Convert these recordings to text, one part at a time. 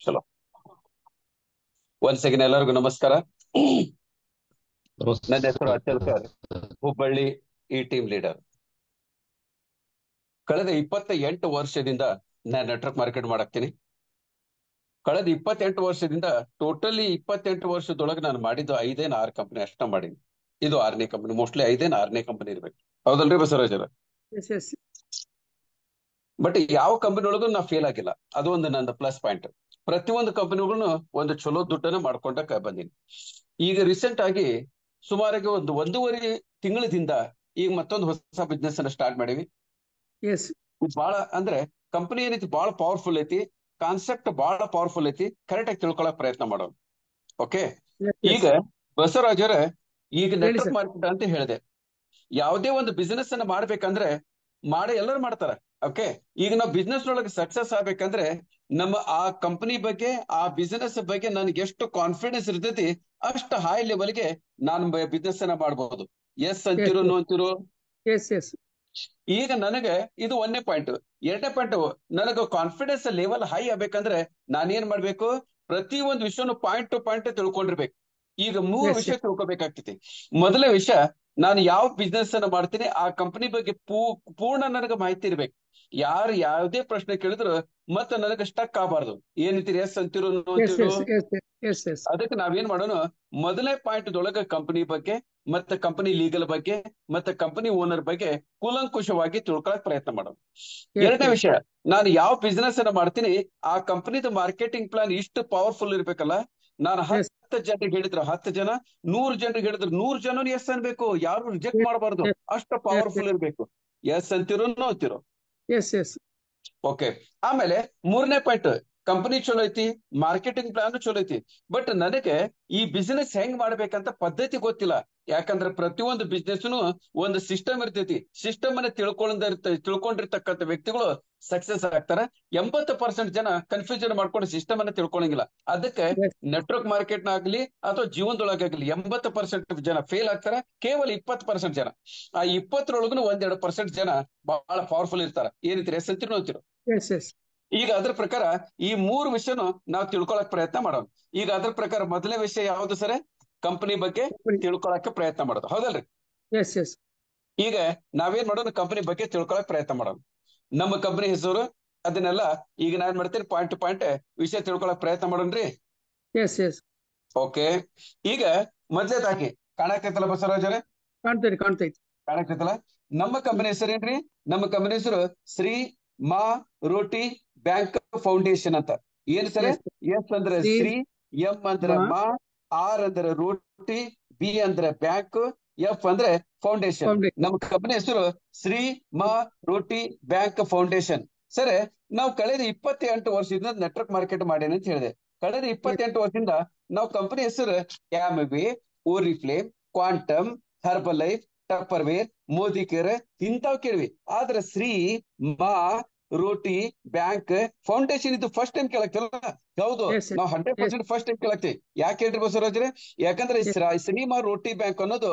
ಚಲೋ. ಒಂದ್ ಸೆಕೆಂಡ್, ಎಲ್ಲರಿಗೂ ನಮಸ್ಕಾರ. ನನ್ನ ಹೆಸರು ಅಚಲ್ ಸರ್, ಹುಬ್ಬಳ್ಳಿ ಈ ಟೀಮ್ ಲೀಡರ್. ಕಳೆದ 28 ವರ್ಷದಿಂದ ನಾನು ನೆಟ್ವರ್ಕ್ ಮಾರ್ಕೆಟ್ ಮಾಡಾಕ್ತೀನಿ. ಕಳೆದ 28 ವರ್ಷದಿಂದ ಟೋಟಲಿ 28 ವರ್ಷದೊಳಗೆ ನಾನು ಮಾಡಿದ್ದು 5-6 ಕಂಪನಿ ಅಷ್ಟ ಮಾಡೀನಿ. ಇದು 6ನೇ ಕಂಪನಿ, ಮೋಸ್ಟ್ಲಿ 5-6ನೇ ಕಂಪನಿ ಇರ್ಬೇಕು. ಹೌದಲ್ರಿ ಬಸವರಾಜರ? ಎಸ್ ಎಸ್ ಬಟ್ ಯಾವ ಕಂಪನಿ ಒಳಗೂ ನಾ ಫೇಲ್ ಆಗಿಲ್ಲ. ಅದು ಒಂದು ನನ್ನ ಪ್ಲಸ್ ಪಾಯಿಂಟ್. ಪ್ರತಿಯೊಂದು ಕಂಪನಿಗಳನ್ನು ಒಂದು ಚಲೋ ದುಡ್ಡನ್ನ ಮಾಡ್ಕೊಂಡ ಬಂದೀನಿ. ಈಗ ರೀಸೆಂಟ್ ಆಗಿ ಸುಮಾರಿಗೆ ಒಂದು 1.5 ತಿಂಗಳದಿಂದ ಈಗ ಮತ್ತೊಂದು ಹೊಸ ಬಿಸ್ನೆಸ್ ಅನ್ನ ಸ್ಟಾರ್ಟ್ ಮಾಡೀವಿ. ಎಸ್ ಬಹಳ ಅಂದ್ರೆ ಕಂಪನಿ ಏನೈತಿ ಬಹಳ ಪವರ್ಫುಲ್ ಐತಿ, ಕಾನ್ಸೆಪ್ಟ್ ಬಹಳ ಪವರ್ಫುಲ್ ಐತಿ. ಕರೆಕ್ಟ್ ಆಗಿ ತಿಳ್ಕೊಳಕ್ ಪ್ರಯತ್ನ ಮಾಡೋಣ. ಓಕೆ, ಈಗ ಬಸವರಾಜರ ಈಗ ಹೇಳಿ ನೆಟ್ವರ್ಕ್ ಸರ್. ಮಾರ್ಕೆಟ್ ಅಂತ ಹೇಳಿದೆ. ಯಾವುದೇ ಒಂದು ಬಿಸ್ನೆಸ್ ಅನ್ನ ಮಾಡ್ಬೇಕಂದ್ರೆ ಎಲ್ಲರೂ ಮಾಡ್ತಾರ. ಓಕೆ, ಈಗ ನಾವು ಬಿಸ್ನೆಸ್ ಒಳಗೆ ಸಕ್ಸಸ್ ಆಗ್ಬೇಕಂದ್ರೆ ನಮ್ಮ ಆ ಕಂಪನಿ ಬಗ್ಗೆ, ಆ ಬಿಸ್ನೆಸ್ ಬಗ್ಗೆ ನನಗೆ ಎಷ್ಟು ಕಾನ್ಫಿಡೆನ್ಸ್ ಇರ್ತೈತಿ ಅಷ್ಟು ಹೈ ಲೆವೆಲ್ಗೆ ನಾನು ಬಿಸ್ನೆಸ್ ಅನ್ನ ಮಾಡ್ಬೋದು. ಎಸ್ ಅಂತಿರೋ ನೋ ಅಂತಿರೋ? ಎಸ್ ಎಸ್ ಈಗ ನನಗೆ ಇದು 1ನೇ ಪಾಯಿಂಟ್. 2ನೇ ಪಾಯಿಂಟ್, ನನಗೆ ಕಾನ್ಫಿಡೆನ್ಸ್ ಲೆವೆಲ್ ಹೈ ಆಗ್ಬೇಕಂದ್ರೆ ನಾನೇನ್ ಮಾಡ್ಬೇಕು? ಪ್ರತಿ ಒಂದು ವಿಷಯನು ಪಾಯಿಂಟ್ ಟು ಪಾಯಿಂಟ್ ತಿಳ್ಕೊಂಡಿರ್ಬೇಕು. ಈಗ 3 ವಿಷಯ ತಿಳ್ಕೊಬೇಕಾಗ್ತೈತಿ. ಮೊದಲನೇ ವಿಷಯ, ನಾನು ಯಾವ ಬಿಸ್ನೆಸ್ ಅನ್ನ ಮಾಡ್ತೀನಿ ಆ ಕಂಪನಿ ಬಗ್ಗೆ ಪೂರ್ಣ ನನಗೆ ಮಾಹಿತಿ ಇರ್ಬೇಕು. ಯಾರು ಯಾವುದೇ ಪ್ರಶ್ನೆ ಕೇಳಿದ್ರು ಮತ್ತೆ ನನಗೆ ಸ್ಟಕ್ ಆಗಬಾರ್ದು. ಏನಂತೀರಿ? ಎಸ್ ಅಂತಿರೋ ನೋ ಅಂತಿರೋ? ಅದಕ್ಕೆ ನಾವೇನ್ ಮಾಡೋಣ, ಮೊದಲನೇ ಪಾಯಿಂಟ್ ದೊಳಗೆ ಕಂಪನಿ ಬಗ್ಗೆ, ಮತ್ತೆ ಕಂಪನಿ ಲೀಗಲ್ ಬಗ್ಗೆ, ಮತ್ತೆ ಕಂಪನಿ ಓನರ್ ಬಗ್ಗೆ ಕೂಲಂಕುಷವಾಗಿ ತಿಳ್ಕೊಳಕ್ ಪ್ರಯತ್ನ ಮಾಡೋಣ. 2ನೇ ವಿಷಯ, ನಾನು ಯಾವ ಬಿಸ್ನೆಸ್ ಅನ್ನ ಮಾಡ್ತೀನಿ ಆ ಕಂಪನಿದ ಮಾರ್ಕೆಟಿಂಗ್ ಪ್ಲಾನ್ ಇಷ್ಟು ಪವರ್ಫುಲ್ ಇರ್ಬೇಕಲ್ಲ. ನಾನು 10 ಜನರಿಗೆ ಹೇಳಿದ್ರು 10 ಜನ, 100 ಜನರಿಗೆ ಹೇಳಿದ್ರು 100 ಜನ ಎಸ್ ಅನ್ಬೇಕು. ಯಾರು ರಿಜೆಕ್ಟ್ ಮಾಡಬಾರ್ದು, ಅಷ್ಟು ಪವರ್ಫುಲ್ ಇರ್ಬೇಕು. ಎಸ್ ಅಂತಿರೋ ನೋ ಅಂತಿರೋ? Yes yes okay. ಆಮೇಲೆ 3ನೇ ಪಾಯಿಂಟ್, ಕಂಪನಿ ಚಲೋ ಐತಿ, ಮಾರ್ಕೆಟಿಂಗ್ ಪ್ಲಾನ್ ಚಲೋ ಐತಿ, ಬಟ್ ನನಗೆ ಈ ಬಿಸಿನೆಸ್ ಹೆಂಗ್ ಮಾಡ್ಬೇಕಂತ ಪದ್ಧತಿ ಗೊತ್ತಿಲ್ಲ. ಯಾಕಂದ್ರೆ ಪ್ರತಿಯೊಂದು ಬಿಸ್ನೆಸ್ನು ಒಂದು ಸಿಸ್ಟಮ್ ಇರ್ತೈತಿ. ಸಿಸ್ಟಮ್ ಅನ್ನ ತಿಳ್ಕೊಂಡಿರ್ತಕ್ಕಂಥ ವ್ಯಕ್ತಿಗಳು ಸಕ್ಸಸ್ ಆಗ್ತಾರ. 80% ಜನ ಕನ್ಫ್ಯೂಷನ್ ಮಾಡ್ಕೊಂಡು ಸಿಸ್ಟಮ್ ಅನ್ನ ತಿಳ್ಕೊಳಂಗಿಲ್ಲ. ಅದಕ್ಕೆ ನೆಟ್ವರ್ಕ್ ಮಾರ್ಕೆಟ್ ಆಗ್ಲಿ ಅಥವಾ ಜೀವನದೊಳಗಾಗ್ಲಿ 80% ಜನ ಫೇಲ್ ಆಗ್ತಾರ. ಕೇವಲ 20% ಜನ, ಆ 20ರೊಳಗೂ 1-2% ಜನ ಬಹಳ ಪವರ್ಫುಲ್ ಇರ್ತಾರ. ಏನಂತೀರಿ? ಎಸ್ ಅಂತೀರೋ ಅಂತೀರೋ? ಈಗ ಅದ್ರ ಪ್ರಕಾರ ಈ 3 ವಿಷಯನು ನಾವು ತಿಳ್ಕೊಳಕ್ ಪ್ರಯತ್ನ ಮಾಡೋಣ. ಈಗ ಅದ್ರ ಪ್ರಕಾರ ಮೊದಲನೇ ವಿಷಯ ಯಾವ್ದು ಸರ್? ಕಂಪನಿ ಬಗ್ಗೆ ತಿಳ್ಕೊಳಕ್ಕೆ ಪ್ರಯತ್ನ ಮಾಡೋದು. ಹೌದಲ್ರಿ? ಎಸ್ ಎಸ್ ಈಗ ನಾವೇನ್ ಮಾಡೋಣ, ಕಂಪನಿ ಬಗ್ಗೆ ತಿಳ್ಕೊಳಕ್ ಪ್ರಯತ್ನ ಮಾಡೋಣ. ನಮ್ಮ ಕಂಪನಿ ಹೆಸರು ಅದನ್ನೆಲ್ಲ ಈಗ ನಾನ್ ಮಾಡ್ತೇನೆ, ಪಾಯಿಂಟ್ ಟು ಪಾಯಿಂಟ್ ವಿಷಯ ತಿಳ್ಕೊಳಕ್ ಪ್ರಯತ್ನ ಮಾಡೋಣ್ರಿ. ಎಸ್ ಎಸ್ ಓಕೆ, ಈಗ ಮೊದ್ಲೇದಾಗಿ ಕಾಣಕತ್ತಲ್ಲ ಬಸವರಾಜರೇ? ಕಾಣ್ತೈತಿ. ಕಾಣಕತ್ತಲ್ಲ? ನಮ್ಮ ಕಂಪನಿ ಹೆಸರೇನ್ರಿ? ನಮ್ಮ ಕಂಪನಿ ಹೆಸರು ಶ್ರೀ ಮಾ ರೋಟಿ ಬ್ಯಾಂಕ್ ಫೌಂಡೇಶನ್ ಅಂತ. ಏನ್ ಸರ್? ಎಸ್ ಅಂದ್ರೆ ಶ್ರೀ, ಎಂ ಅಂದ್ರೆ ಮಾ, ಆರ್ ಅಂದ್ರೆ ರೋಟಿ, ಬಿ ಅಂದ್ರೆ ಬ್ಯಾಂಕ್, ಎಫ್ ಅಂದ್ರೆ ಫೌಂಡೇಶನ್. ನಮ್ಮ ಕಂಪನಿ ಹೆಸರು Shri Maa Roti bank foundation. Sir, ನಾವು ಕಳೆದ 28 ವರ್ಷದಿಂದ ನೆಟ್ವರ್ಕ್ ಮಾರ್ಕೆಟ್ ಮಾಡೇನೆ ಅಂತ ಹೇಳಿದೆ. ಕಳೆದ 28 ವರ್ಷದಿಂದ ನಾವು ಕಂಪನಿ ಹೆಸರು Amway, Oriflame, Quantum, Herbalife, Tupperware, Modicare ಇಂಥವ್ ಕೇಳಿವಿ. ಆದ್ರೆ ಶ್ರೀ ಮಾ ರೋಟಿ ಬ್ಯಾಂಕ್ ಫೌಂಡೇಶನ್ ಇದು ಫಸ್ಟ್ ಟೈಮ್ ಕೇಳಕ್ತಿಲ್ಲ. ಹೌದು, ನಾವು 100% ಫಸ್ಟ್ ಟೈಮ್ ಕೇಳಕ್ತಿವಿ. ಯಾಕೆ ಹೇಳ್ರಿ ಬಸವರಾಜ್ರೆ? ಯಾಕಂದ್ರೆ ಶ್ರೀಮಾ ರೋಟಿ ಬ್ಯಾಂಕ್ ಅನ್ನೋದು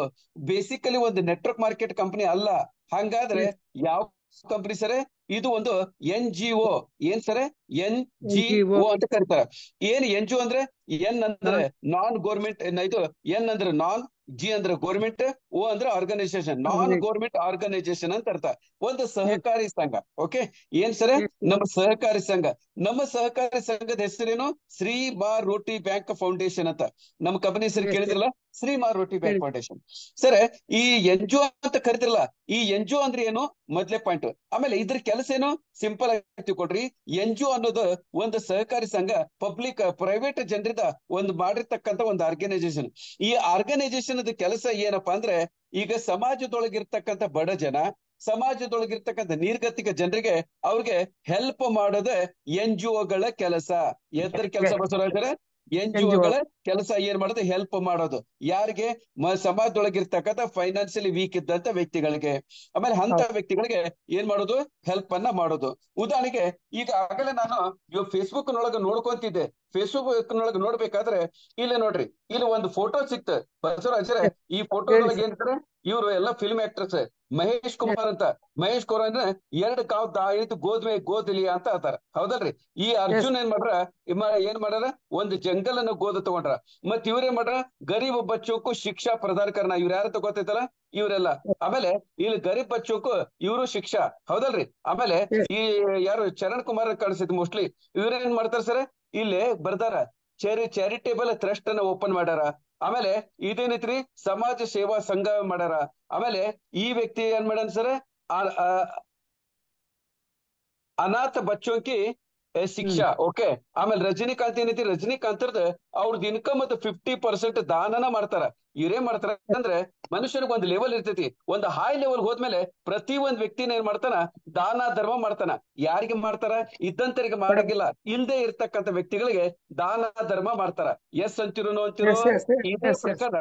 ಬೇಸಿಕಲಿ ಒಂದು ನೆಟ್ವರ್ಕ್ ಮಾರ್ಕೆಟ್ ಕಂಪನಿ ಅಲ್ಲ. ಹಂಗಾದ್ರೆ ಯಾವ ಕಂಪನಿ ಸರ್? ಇದು ಒಂದು NGO. ಏನ್ ಸರ್? NGO ಅಂತ ಕರೀತಾರ. ಏನ್ NGO ಅಂದ್ರೆ? ಎನ್ ಅಂದ್ರೆ ನಾನ್ ಗೋರ್ಮೆಂಟ್, ಇದು ಎನ್ ಅಂದ್ರೆ ನಾನ್, ಜಿ ಅಂದ್ರೆ ಗೋರ್ಮೆಂಟ್, ಓ ಅಂದ್ರೆ ಆರ್ಗನೈಸೇಷನ್. ನಾನ್ ಗೋರ್ಮೆಂಟ್ ಆರ್ಗನೈಸೇಷನ್ ಅಂತ ಅರ್ಥ. ಒಂದು ಸಹಕಾರಿ ಸಂಘ. ಓಕೆ, ಏನ್ ಸರ್? ನಮ್ಮ ಸಹಕಾರಿ ಸಂಘ. ನಮ್ಮ ಸಹಕಾರಿ ಸಂಘದ ಹೆಸರೇನು? ಶ್ರೀ ಮಾ ರೋಟಿ ಬ್ಯಾಂಕ್ ಫೌಂಡೇಶನ್ ಅಂತ. ನಮ್ಮ ಕಂಪನಿ ಹೆಸರು ಕೇಳಿದ್ರಲ್ಲ, Shri Maa Roti bank foundation. Sir, ಈ NGO ಅಂತ ಕರಿತಿರಲ್ಲ, ಈ NGO ಅಂದ್ರೆ ಏನು? ಮೊದಲೇ ಪಾಯಿಂಟ್. ಆಮೇಲೆ ಇದ್ರ ಕೆಲಸ ಏನು? ಸಿಂಪಲ್ ಆಗಿ ತಿಳ್ಕೊಡ್ರಿ. NGO ಅನ್ನೋದು ಒಂದು ಸಹಕಾರಿ ಸಂಘ, ಪಬ್ಲಿಕ್ ಪ್ರೈವೇಟ್ ಜನರಿಂದ ಒಂದು ಮಾಡಿರ್ತಕ್ಕಂಥ ಒಂದು ಆರ್ಗನೈಸೇಷನ್. ಈ ಆರ್ಗನೈಸೇಷನ್ ಕೆಲಸ ಏನಪ್ಪಾ ಅಂದ್ರೆ, ಈಗ ಸಮಾಜದೊಳಗಿರ್ತಕ್ಕಂಥ ಬಡ ಜನ, ಸಮಾಜದೊಳಗಿರ್ತಕ್ಕಂಥ ನಿರ್ಗತಿಕ ಜನರಿಗೆ ಅವ್ರಿಗೆ ಹೆಲ್ಪ್ ಮಾಡೋದೇ NGOಗಳ ಕೆಲಸ. ಎದ್ರ ಕೆಲಸ ಬಸವರಾಜರೇ? NGOಗಳ ಕೆಲಸ ಏನ್ ಮಾಡೋದು? ಹೆಲ್ಪ್ ಮಾಡೋದು. ಯಾರಿಗೆ? ಸಮಾಜದೊಳಗಿರ್ತಕ್ಕಂಥ ಫೈನಾನ್ಸಿಯಲಿ ವೀಕ್ ಇದ್ದಂತ ವ್ಯಕ್ತಿಗಳಿಗೆ. ಆಮೇಲೆ ಅಂತ ವ್ಯಕ್ತಿಗಳಿಗೆ ಏನ್ ಮಾಡೋದು? ಹೆಲ್ಪ್ ಅನ್ನ ಮಾಡೋದು. ಉದಾಹರಣೆಗೆ, ಈಗ ಆಗಲೇ ನಾನು ಫೇಸ್ಬುಕ್ ನೊಳಗೆ ನೋಡ್ಕೊಂತಿದ್ದೆ. ಫೇಸ್ಬುಕ್ ನೊಳಗೆ ನೋಡ್ಬೇಕಾದ್ರೆ ಇಲ್ಲಿ ನೋಡ್ರಿ, ಇಲ್ಲಿ ಒಂದು ಫೋಟೋ ಸಿಕ್ತ ಬಸವರಾಜರೇ. ಈ ಫೋಟೋದೊಳಗೆ ಏನ್ತಾರೆ? ಇವರು ಎಲ್ಲ ಫಿಲ್ಮ್ ಆಕ್ಟರ್ಸ್. ಮಹೇಶ್ ಕುಮಾರ್ ಅಂತ, ಮಹೇಶ್ ಕುಮಾರ್ ಅಂದ್ರೆ 2 ಕಾವ್ ಐದು ಗೋದ್ಮೆ ಗೋದಲಿ ಅಂತ ಹೇಳ್ತಾರ, ಹೌದಲ್ರಿ? ಈ ಅರ್ಜುನ್ ಏನ್ ಮಾಡ್ರ, ಏನ್ ಮಾಡ್ಯಾರ, ಒಂದು ಜಂಗಲ್ ಅನ್ನ ಗೋದ ತಗೊಂಡ್ರ. ಮತ್ ಇವ್ರೇನ್ ಮಾಡ್ರ, ಗರೀಬ್ ಬಚ್ಚೋಕು ಶಿಕ್ಷಾ ಪ್ರದಾನ ಕರ್ನ, ಇವ್ರ ಯಾರ ತಗೋತೈತಲ್ಲ ಇವ್ರೆಲ್ಲ. ಆಮೇಲೆ ಇಲ್ಲಿ ಗರೀಬ್ ಬಚ್ಚೋಕು ಇವರು ಶಿಕ್ಷಾ, ಹೌದಲ್ರಿ? ಆಮೇಲೆ ಈ ಯಾರು ಚರಣ್ ಕುಮಾರ್ ಕಾಣಿಸ್ತೈತಿ ಮೋಸ್ಟ್ಲಿ, ಇವ್ರೇನ್ ಮಾಡ್ತಾರ ಸರ್, ಇಲ್ಲಿ ಬರ್ದಾರ ಚಾರಿಟೇಬಲ್ ಟ್ರಸ್ಟ್ ಅನ್ನ ಓಪನ್ ಮಾಡ್ಯಾರ. ಆಮೇಲೆ ಇದೇನೈತ್ರಿ, ಸಮಾಜ ಸೇವಾ ಸಂಘ ಮಾಡ್ಯಾರ. ಆಮೇಲೆ ಈ ವ್ಯಕ್ತಿ ಏನ್ ಮಾಡ್ಯಾನ ಸರ್, ಅನಾಥ ಬಚ್ಚೋಂಕಿ ಶಿಕ್ಷಾ, ಓಕೆ. ಆಮೇಲೆ ರಜನಿಕಾಂತ್ ಏನೈತಿ, ರಜನಿಕಾಂತರ್ದ ಅವ್ರದ್ದು ಇನ್ಕಮ್ ಮತ್ತು 50% ದಾನನ ಮಾಡ್ತಾರ. ಇವ್ರೇನ್ ಮಾಡ್ತಾರ ಅಂದ್ರೆ, ಮನುಷ್ಯನಿಗೆ ಒಂದು ಲೆವೆಲ್ ಇರ್ತೈತಿ, ಒಂದು ಹೈ ಲೆವೆಲ್ ಹೋದ್ಮೇಲೆ ಪ್ರತಿ ಒಂದ್ ವ್ಯಕ್ತಿನ ಏನ್ ಮಾಡ್ತಾನ, ದಾನ ಧರ್ಮ ಮಾಡ್ತಾನ. ಯಾರಿಗೆ ಮಾಡ್ತಾರ? ಇದ್ದಂತರಿಗೆ ಮಾಡಂಗಿಲ್ಲ, ಇಲ್ದೇ ಇರ್ತಕ್ಕಂಥ ವ್ಯಕ್ತಿಗಳಿಗೆ ದಾನ ಧರ್ಮ ಮಾಡ್ತಾರ. ಎಸ್ ಅಂತಿರೋ ಅಂತಿರೋ. ಇದೇ ಪ್ರಕಾರ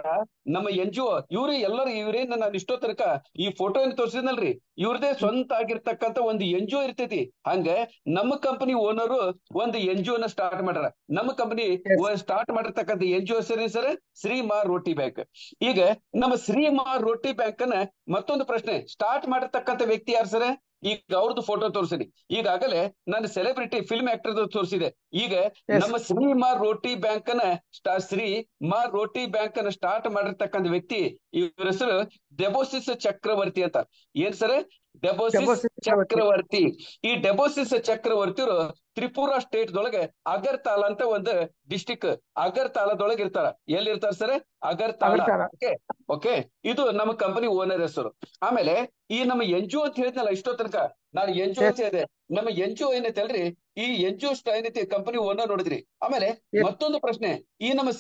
ನಮ್ಮ NGO ಇವ್ರು ಎಲ್ಲರೂ, ಇವ್ರೇನ್ ನಾನು ಇಷ್ಟೋ ತನಕ ಈ ಫೋಟೋ ಏನ್ ತೋರಿಸಿದ್ನಲ್ರಿ, ಇವ್ರದೇ ಸ್ವಂತ ಆಗಿರ್ತಕ್ಕಂಥ ಒಂದು NGO ಇರ್ತೈತಿ. ಹಂಗ ನಮ್ಮ ಕಂಪನಿ ಓನರು ಒಂದು NGO ನ ಸ್ಟಾರ್ಟ್ ಮಾಡ್ಯಾರ. ನಮ್ಮ ಕಂಪನಿ ಸ್ಟಾರ್ಟ್ ಮಾಡಿರ್ತಕ್ಕಂಥ NGO sir Shri Maa Roti bank. ಈಗ ನಮ್ಮ ಶ್ರೀ ಮಾ ರೋಟಿ ಬ್ಯಾಂಕ್ ಅನ್ನ ಮತ್ತೊಂದು ಪ್ರಶ್ನೆ, ಸ್ಟಾರ್ಟ್ ಮಾಡಿರ್ತಕ್ಕಂಥ ವ್ಯಕ್ತಿ ಯಾರು ಸರ್? ಈಗ ಅವ್ರದ್ದು ಫೋಟೋ ತೋರಿಸಿನಿ. ಈಗಾಗಲೇ ನಾನು ಸೆಲೆಬ್ರಿಟಿ ಫಿಲ್ಮ್ ಆಕ್ಟರ್ ತೋರಿಸಿದೆ. ಈಗ ನಮ್ಮ ಶ್ರೀ ಮಾ ರೋಟಿ ಬ್ಯಾಂಕ್ ಅನ್ನ ಶ್ರೀ ಮಾ ರೋಟಿ ಬ್ಯಾಂಕ್ ಅನ್ನ ಸ್ಟಾರ್ಟ್ ಮಾಡಿರ್ತಕ್ಕಂಥ ವ್ಯಕ್ತಿ, ಇವ್ರ ಹೆಸರು ಡೆಬೋಸಿಸ್ ಚಕ್ರವರ್ತಿ ಅಂತ. ಏನ್ ಸರ್? ಡೆಬೋಸಿಸ್ ಚಕ್ರವರ್ತಿ. ಈ ಡೆಬೋಸಿಸ್ ಚಕ್ರವರ್ತಿಯವರು ತ್ರಿಪುರಾ ಸ್ಟೇಟ್ ದೊಳಗೆ ಅಗರ್ತಾಲ ಅಂತ ಒಂದು ಡಿಸ್ಟಿಕ್, ಅಗರ್ತಾಲದೊಳಗೆ ಇರ್ತಾರ. ಎಲ್ಲಿ ಇರ್ತಾರ ಸರ್? ಅಗರ್ತಾಲ. ಓಕೆ ಓಕೆ, ಇದು ನಮ್ಮ ಕಂಪನಿ ಓನರ್ ಹೆಸರು. ಆಮೇಲೆ ಈ ನಮ್ಮ NGO ಅಂತ ಹೇಳಿದ್ನಲ್ಲ ಇಷ್ಟೋ ತನಕ, ನಾನು NGO ಅಂತ ಹೇಳಿದೆ. ನಮ್ಮ NGO ಏನೈತೆ ಅಲ್ರಿ, ಈ NGO ಏನೈತಿ ಕಂಪನಿ ಓನರ್ ನೋಡಿದ್ರಿ. ಆಮೇಲೆ ಮತ್ತೊಂದು ಪ್ರಶ್ನೆ, ಈ ನಮ್ಮ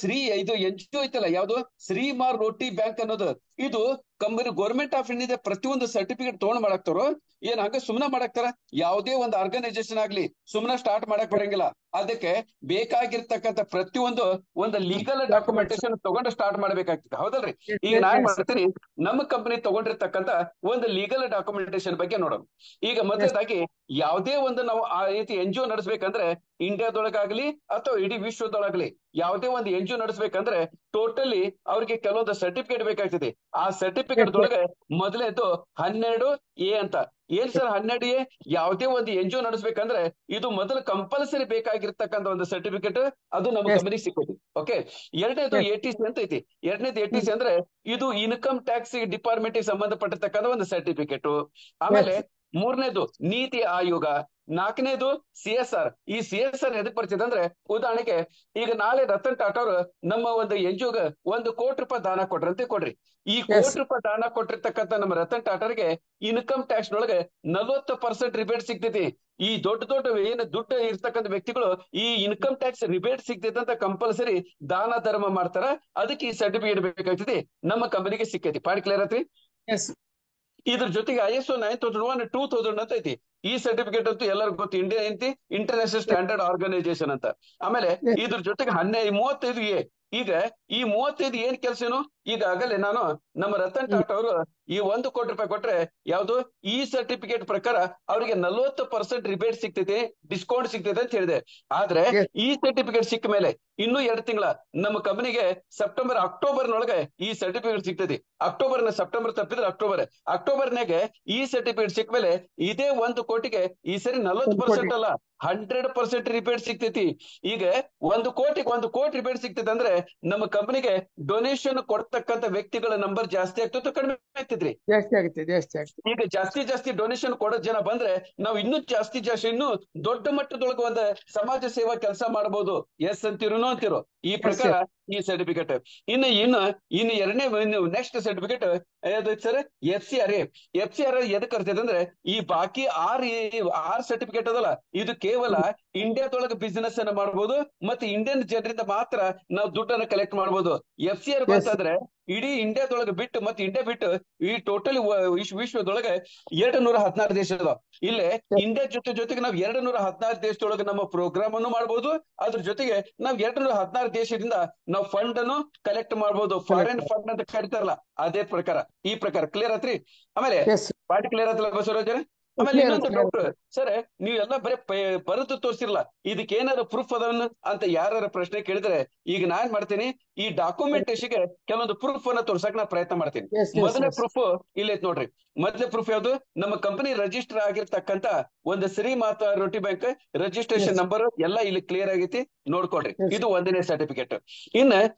ಇದು NGO ಐತಲ್ಲ, ಯಾವ್ದು ಶ್ರೀ ಮಾ ರೋಟಿ ಬ್ಯಾಂಕ್ ಅನ್ನೋದು, ಇದು ಕಂಪನಿ ಗೌರ್ಮೆಂಟ್ ಆಫ್ ಇಂಡಿಯಾದ ಪ್ರತಿಯೊಂದು ಸರ್ಟಿಫಿಕೇಟ್ ತಗೊಂಡ್ ಮಾಡಾಕ್ತಾರೋ ಏನ್ ಹಂಗ ಸುಮ್ನ ಮಾಡಾಕ್ತಾರ? ಯಾವುದೇ ಒಂದು ಆರ್ಗನೈಸೇಷನ್ ಆಗ್ಲಿ ಸುಮ್ನ ಸ್ಟಾರ್ಟ್ ಮಾಡಕ್ ಬರಂಗಿಲ್ಲ. ಅದಕ್ಕೆ ಬೇಕಾಗಿರ್ತಕ್ಕಂಥ ಪ್ರತಿಯೊಂದು ಒಂದು ಲೀಗಲ್ ಡಾಕ್ಯುಮೆಂಟೇಶನ್ ತಗೊಂಡು ಸ್ಟಾರ್ಟ್ ಮಾಡ್ಬೇಕಾಗ್ತದೆ, ಹೌದಲ್ರಿ? ಈಗ ನಾನ್ ಮಾಡ್ತೀನಿ, ನಮ್ಮ ಕಂಪನಿ ತಗೊಂಡಿರ್ತಕ್ಕಂಥ ಒಂದು ಲೀಗಲ್ ಡಾಕ್ಯುಮೆಂಟೇಶನ್ ಬಗ್ಗೆ ನೋಡೋಣ. ಈಗ ಮೊದಲನೇದಾಗಿ ಯಾವುದೇ ಒಂದು ನಾವು ಆ ರೀತಿ NGO ನಡೆಸ್ಬೇಕಂದ್ರೆ, ಇಂಡಿಯಾದೊಳಗಾಗ್ಲಿ ಅಥವಾ ಇಡೀ ವಿಶ್ವದೊಳಗ್ಲಿ ಯಾವುದೇ ಒಂದು NGO ನಡೆಸ್ಬೇಕಂದ್ರೆ ಟೋಟಲಿ ಅವ್ರಿಗೆ ಕೆಲವೊಂದು ಸರ್ಟಿಫಿಕೇಟ್ ಬೇಕಾಗ್ತದೆ. ಆ ಸರ್ಟಿಫಿಕೇಟ್ ದೊಳಗೆ ಮೊದಲೇದು 12A ಅಂತ. ಏನ್ ಸರ್ 12A? ಯಾವುದೇ ಒಂದು NGO ನಡೆಸ್ಬೇಕಂದ್ರೆ ಇದು ಮೊದಲು ಕಂಪಲ್ಸರಿ ಬೇಕಾಗಿರ್ತಕ್ಕಂಥ ಒಂದು ಸರ್ಟಿಫಿಕೇಟ್, ಅದು ನಮ್ಮ ಕಂಪನಿ ಸಿಕ್ಕೈತಿ. ಓಕೆ. ಎರಡನೇದು ATC ಅಂತ ಐತಿ. ಎರಡನೇದು ATC ಅಂದ್ರೆ ಇದು ಇನ್ಕಮ್ ಟ್ಯಾಕ್ಸ್ ಡಿಪಾರ್ಟ್ಮೆಂಟ್ ಸಂಬಂಧಪಟ್ಟಿರ್ತಕ್ಕಂಥ ಒಂದು ಸರ್ಟಿಫಿಕೇಟ್. ಆಮೇಲೆ ಮೂರನೇದು ನೀತಿ ಆಯೋಗ. ನಾಲ್ಕನೇದು CSR. ಈ CSR ಎದಕ್ ಬರ್ತದೆ ಅಂದ್ರೆ, ಉದಾಹರಣೆಗೆ ಈಗ ನಾಳೆ ರತನ್ ಟಾಟಾ ಅವರು ನಮ್ಮ ಒಂದು NGOಗೆ 1 ಕೋಟಿ ರೂಪಾಯಿ ದಾನ ಕೊಟ್ರಂತೆ ಕೊಡ್ರಿ. ಈ ಕೋಟಿ ರೂಪಾಯಿ ದಾನ ಕೊಟ್ಟಿರ್ತಕ್ಕಂಥ ನಮ್ಮ ರತನ್ ಟಾಟಾರಿಗೆ ಇನ್ಕಮ್ ಟ್ಯಾಕ್ಸ್ ನೊಳಗೆ 40% ರಿಬೇಟ್ ಸಿಗ್ತೈತಿ. ಈ ದೊಡ್ಡ ದೊಡ್ಡ ಏನು ದುಡ್ಡು ಇರ್ತಕ್ಕಂಥ ವ್ಯಕ್ತಿಗಳು ಈ ಇನ್ಕಮ್ ಟ್ಯಾಕ್ಸ್ ರಿಬೇಟ್ ಸಿಗ್ತೈತೆ ಅಂತ ಕಂಪಲ್ಸರಿ ದಾನ ಧರ್ಮ ಮಾಡ್ತಾರ. ಅದಕ್ಕೆ ಈ ಸರ್ಟಿಫಿಕೇಟ್ ಬೇಕಾಗ್ತೈತಿ, ನಮ್ಮ ಕಂಪನಿಗೆ ಸಿಕ್ಕೈತಿ. ಪಾಯಿಂಟ್ ಕ್ಲಿಯರ್ ಆತ್ರಿ? ಇದ್ರ ಜೊತೆಗೆ ISO 9001 2000 ಅಂತ ಐತಿ. ಈ ಸರ್ಟಿಫಿಕೇಟ್ ಅಂತೂ ಎಲ್ಲರಿಗೂ ಗೊತ್ತು, ಇಂಡಿಯಾ ಐತಿ ಇಂಟರ್ನ್ಯಾಷನಲ್ ಸ್ಟ್ಯಾಂಡರ್ಡ್ ಆರ್ಗನೈಸೇಷನ್ ಅಂತ. ಆಮೇಲೆ ಇದ್ರ ಜೊತೆಗೆ 35A. ಈಗ ಈ 35 ಏನ್ ಕೆಲಸ ಏನು? ಈಗಾಗಲೇ ನಾನು ನಮ್ಮ ರತನ್ ಟಾಟಾ ಅವರು ಈ 1 ಕೋಟಿ ರೂಪಾಯಿ ಕೊಟ್ರೆ ಯಾವ್ದು ಈ ಸರ್ಟಿಫಿಕೇಟ್ ಪ್ರಕಾರ ಅವರಿಗೆ 40% ರಿಬೇಟ್ ಸಿಗ್ತೈತಿ, ಡಿಸ್ಕೌಂಟ್ ಸಿಗ್ತೈತೆ ಅಂತ ಹೇಳಿದೆ. ಆದ್ರೆ ಈ ಸರ್ಟಿಫಿಕೇಟ್ ಸಿಕ್ಕ ಮೇಲೆ ಇನ್ನೂ 2 ತಿಂಗಳ ನಮ್ಮ ಕಂಪನಿಗೆ ಅಕ್ಟೋಬರ್ನೊಳಗೆ ಈ ಸರ್ಟಿಫಿಕೇಟ್ ಸಿಗ್ತೈತಿ. ಸೆಪ್ಟೆಂಬರ್ ತಪ್ಪಿದ್ರೆ ಅಕ್ಟೋಬರ್ನಾಗೆ ಈ ಸರ್ಟಿಫಿಕೇಟ್ ಸಿಕ್ಕ ಮೇಲೆ ಇದೇ 1 ಕೋಟಿಗೆ ಈ ಸರಿ 40% ಅಲ್ಲ 100% ರಿಬೇಟ್ ಸಿಗ್ತೈತಿ. ಈಗ 1 ಕೋಟಿ ರಿಬೇಟ್ ಸಿಗ್ತೈತಿ ಅಂದ್ರೆ ನಮ್ಮ ಕಂಪನಿಗೆ ಡೊನೇಷನ್ ಕೊಡ್ತಕ್ಕಂಥ ವ್ಯಕ್ತಿಗಳ ನಂಬರ್ ಜಾಸ್ತಿ ಆಗ್ತೈತೆ ಕಡಿಮೆ ಆಗ್ತೈತ್ರಿ? ಈಗ ಜಾಸ್ತಿ ಡೊನೇಷನ್ ಕೊಡೋ ಜನ ಬಂದ್ರೆ ನಾವು ಇನ್ನೂ ಜಾಸ್ತಿ ಇನ್ನೂ ದೊಡ್ಡ ಮಟ್ಟದೊಳಗೆ ಒಂದು ಸಮಾಜ ಸೇವಾ ಕೆಲಸ ಮಾಡಬಹುದು. ಎಸ್ ಅಂತಿರೋ ಈ ಪ್ರಕಾರ ಈ ಸರ್ಟಿಫಿಕೇಟ್. ಇನ್ನು ಎರಡನೇ ನೆಕ್ಸ್ಟ್ ಸರ್ಟಿಫಿಕೇಟ್ ಸರ್ FCRA ಎದಕ್ ಕರ್ತೈತೆ ಅಂದ್ರೆ, ಈ ಬಾಕಿ 6 ಸರ್ಟಿಫಿಕೇಟ್ ಅದಲ್ಲ, ಇದು ಕೇವಲ ಇಂಡಿಯಾದೊಳಗೆ ಬಿಸಿನೆಸ್ ಅನ್ನ ಮಾಡಬಹುದು ಮತ್ತೆ ಇಂಡಿಯನ್ ಜನರಿಂದ ಮಾತ್ರ ನಾವು ದುಡ್ಡನ್ನ ಕಲೆಕ್ಟ್ ಮಾಡಬಹುದು. FCR ಬಂತಂದ್ರೆ ಇಡೀ ಇಂಡಿಯಾದೊಳಗೆ ಬಿಟ್ಟು ಮತ್ತೆ ಇಂಡಿಯಾ ಬಿಟ್ಟು ಈ ಟೋಟಲಿ ವಿಶ್ವದೊಳಗೆ 216 ದೇಶ ಅದಾವ. ಇಲ್ಲೇ ಇಂಡಿಯಾ ಜೊತೆಗೆ ನಾವು 216 ದೇಶದೊಳಗೆ ನಮ್ಮ ಪ್ರೋಗ್ರಾಮ್ ಅನ್ನು ಮಾಡಬಹುದು. ಅದ್ರ ಜೊತೆಗೆ ನಾವು 216 ದೇಶದಿಂದ ನಾವು ಫಂಡ್ ಅನ್ನು ಕಲೆಕ್ಟ್ ಮಾಡಬಹುದು. ಫಾರಿನ್ ಫಂಡ್ ಅಂತ ಕರಿತಾರಲ್ಲ, ಅದೇ ಪ್ರಕಾರ ಈ ಪ್ರಕಾರ. ಕ್ಲಿಯರ್ ಆತ್ರಿ? ಆಮೇಲೆ ಪಾರ್ಟಿ ಕ್ಲಿಯರ್ ಆತಲ್ಲ ಬಸವರಾಜ್? ಆಮೇಲೆ ಕ್ಲಿಯರ್ ಇನ್ನೊಂದು ಕ್ಲಿಯರ್ ಡೌಟ್ ಸರ್, ನೀವೆಲ್ಲ ಬರೀ ಬರೆದು ತೋರಿಸಿರಲ್ಲ, ಇದಕ್ಕೆ ಏನಾದ್ರು ಪ್ರೂಫ್ ಅದಾವನ್ನ ಅಂತ ಯಾರ ಪ್ರಶ್ನೆ ಕೇಳಿದ್ರೆ ಈಗ ನಾನ್ ಮಾಡ್ತೀನಿ, ಈ ಡಾಕ್ಯುಮೆಂಟೇಶನ್ ಗೆ ಕೆಲವೊಂದು ಪ್ರೂಫ್ ಅನ್ನ ತೋರ್ಸಕ್ ನಾ ಪ್ರಯತ್ನ ಮಾಡ್ತೀನಿ. ಎಸ್ ಎಸ್ ಮೊದಲನೇ ಎಸ್ ಪ್ರೂಫ್ ಇಲ್ಲೈತ್ ನೋಡ್ರಿ. ಮೊದಲೇ ಪ್ರೂಫ್ ಯಾವ್ದು? ನಮ್ಮ ಕಂಪನಿ ರಿಜಿಸ್ಟರ್ ಆಗಿರ್ತಕ್ಕಂತ ಒಂದು ಶ್ರೀ ಮಾತಾ ರೋಟಿ ಬ್ಯಾಂಕ್ ರಿಜಿಸ್ಟ್ರೇಷನ್ ಎಸ್ ನಂಬರ್ ಎಲ್ಲ ಇಲ್ಲಿ ಕ್ಲಿಯರ್ ಆಗೈತಿ, ನೋಡ್ಕೊಡ್ರಿ. ಎಸ್ ಇದು ಒಂದನೇ ಸರ್ಟಿಫಿಕೇಟ್. ಇನ್ನ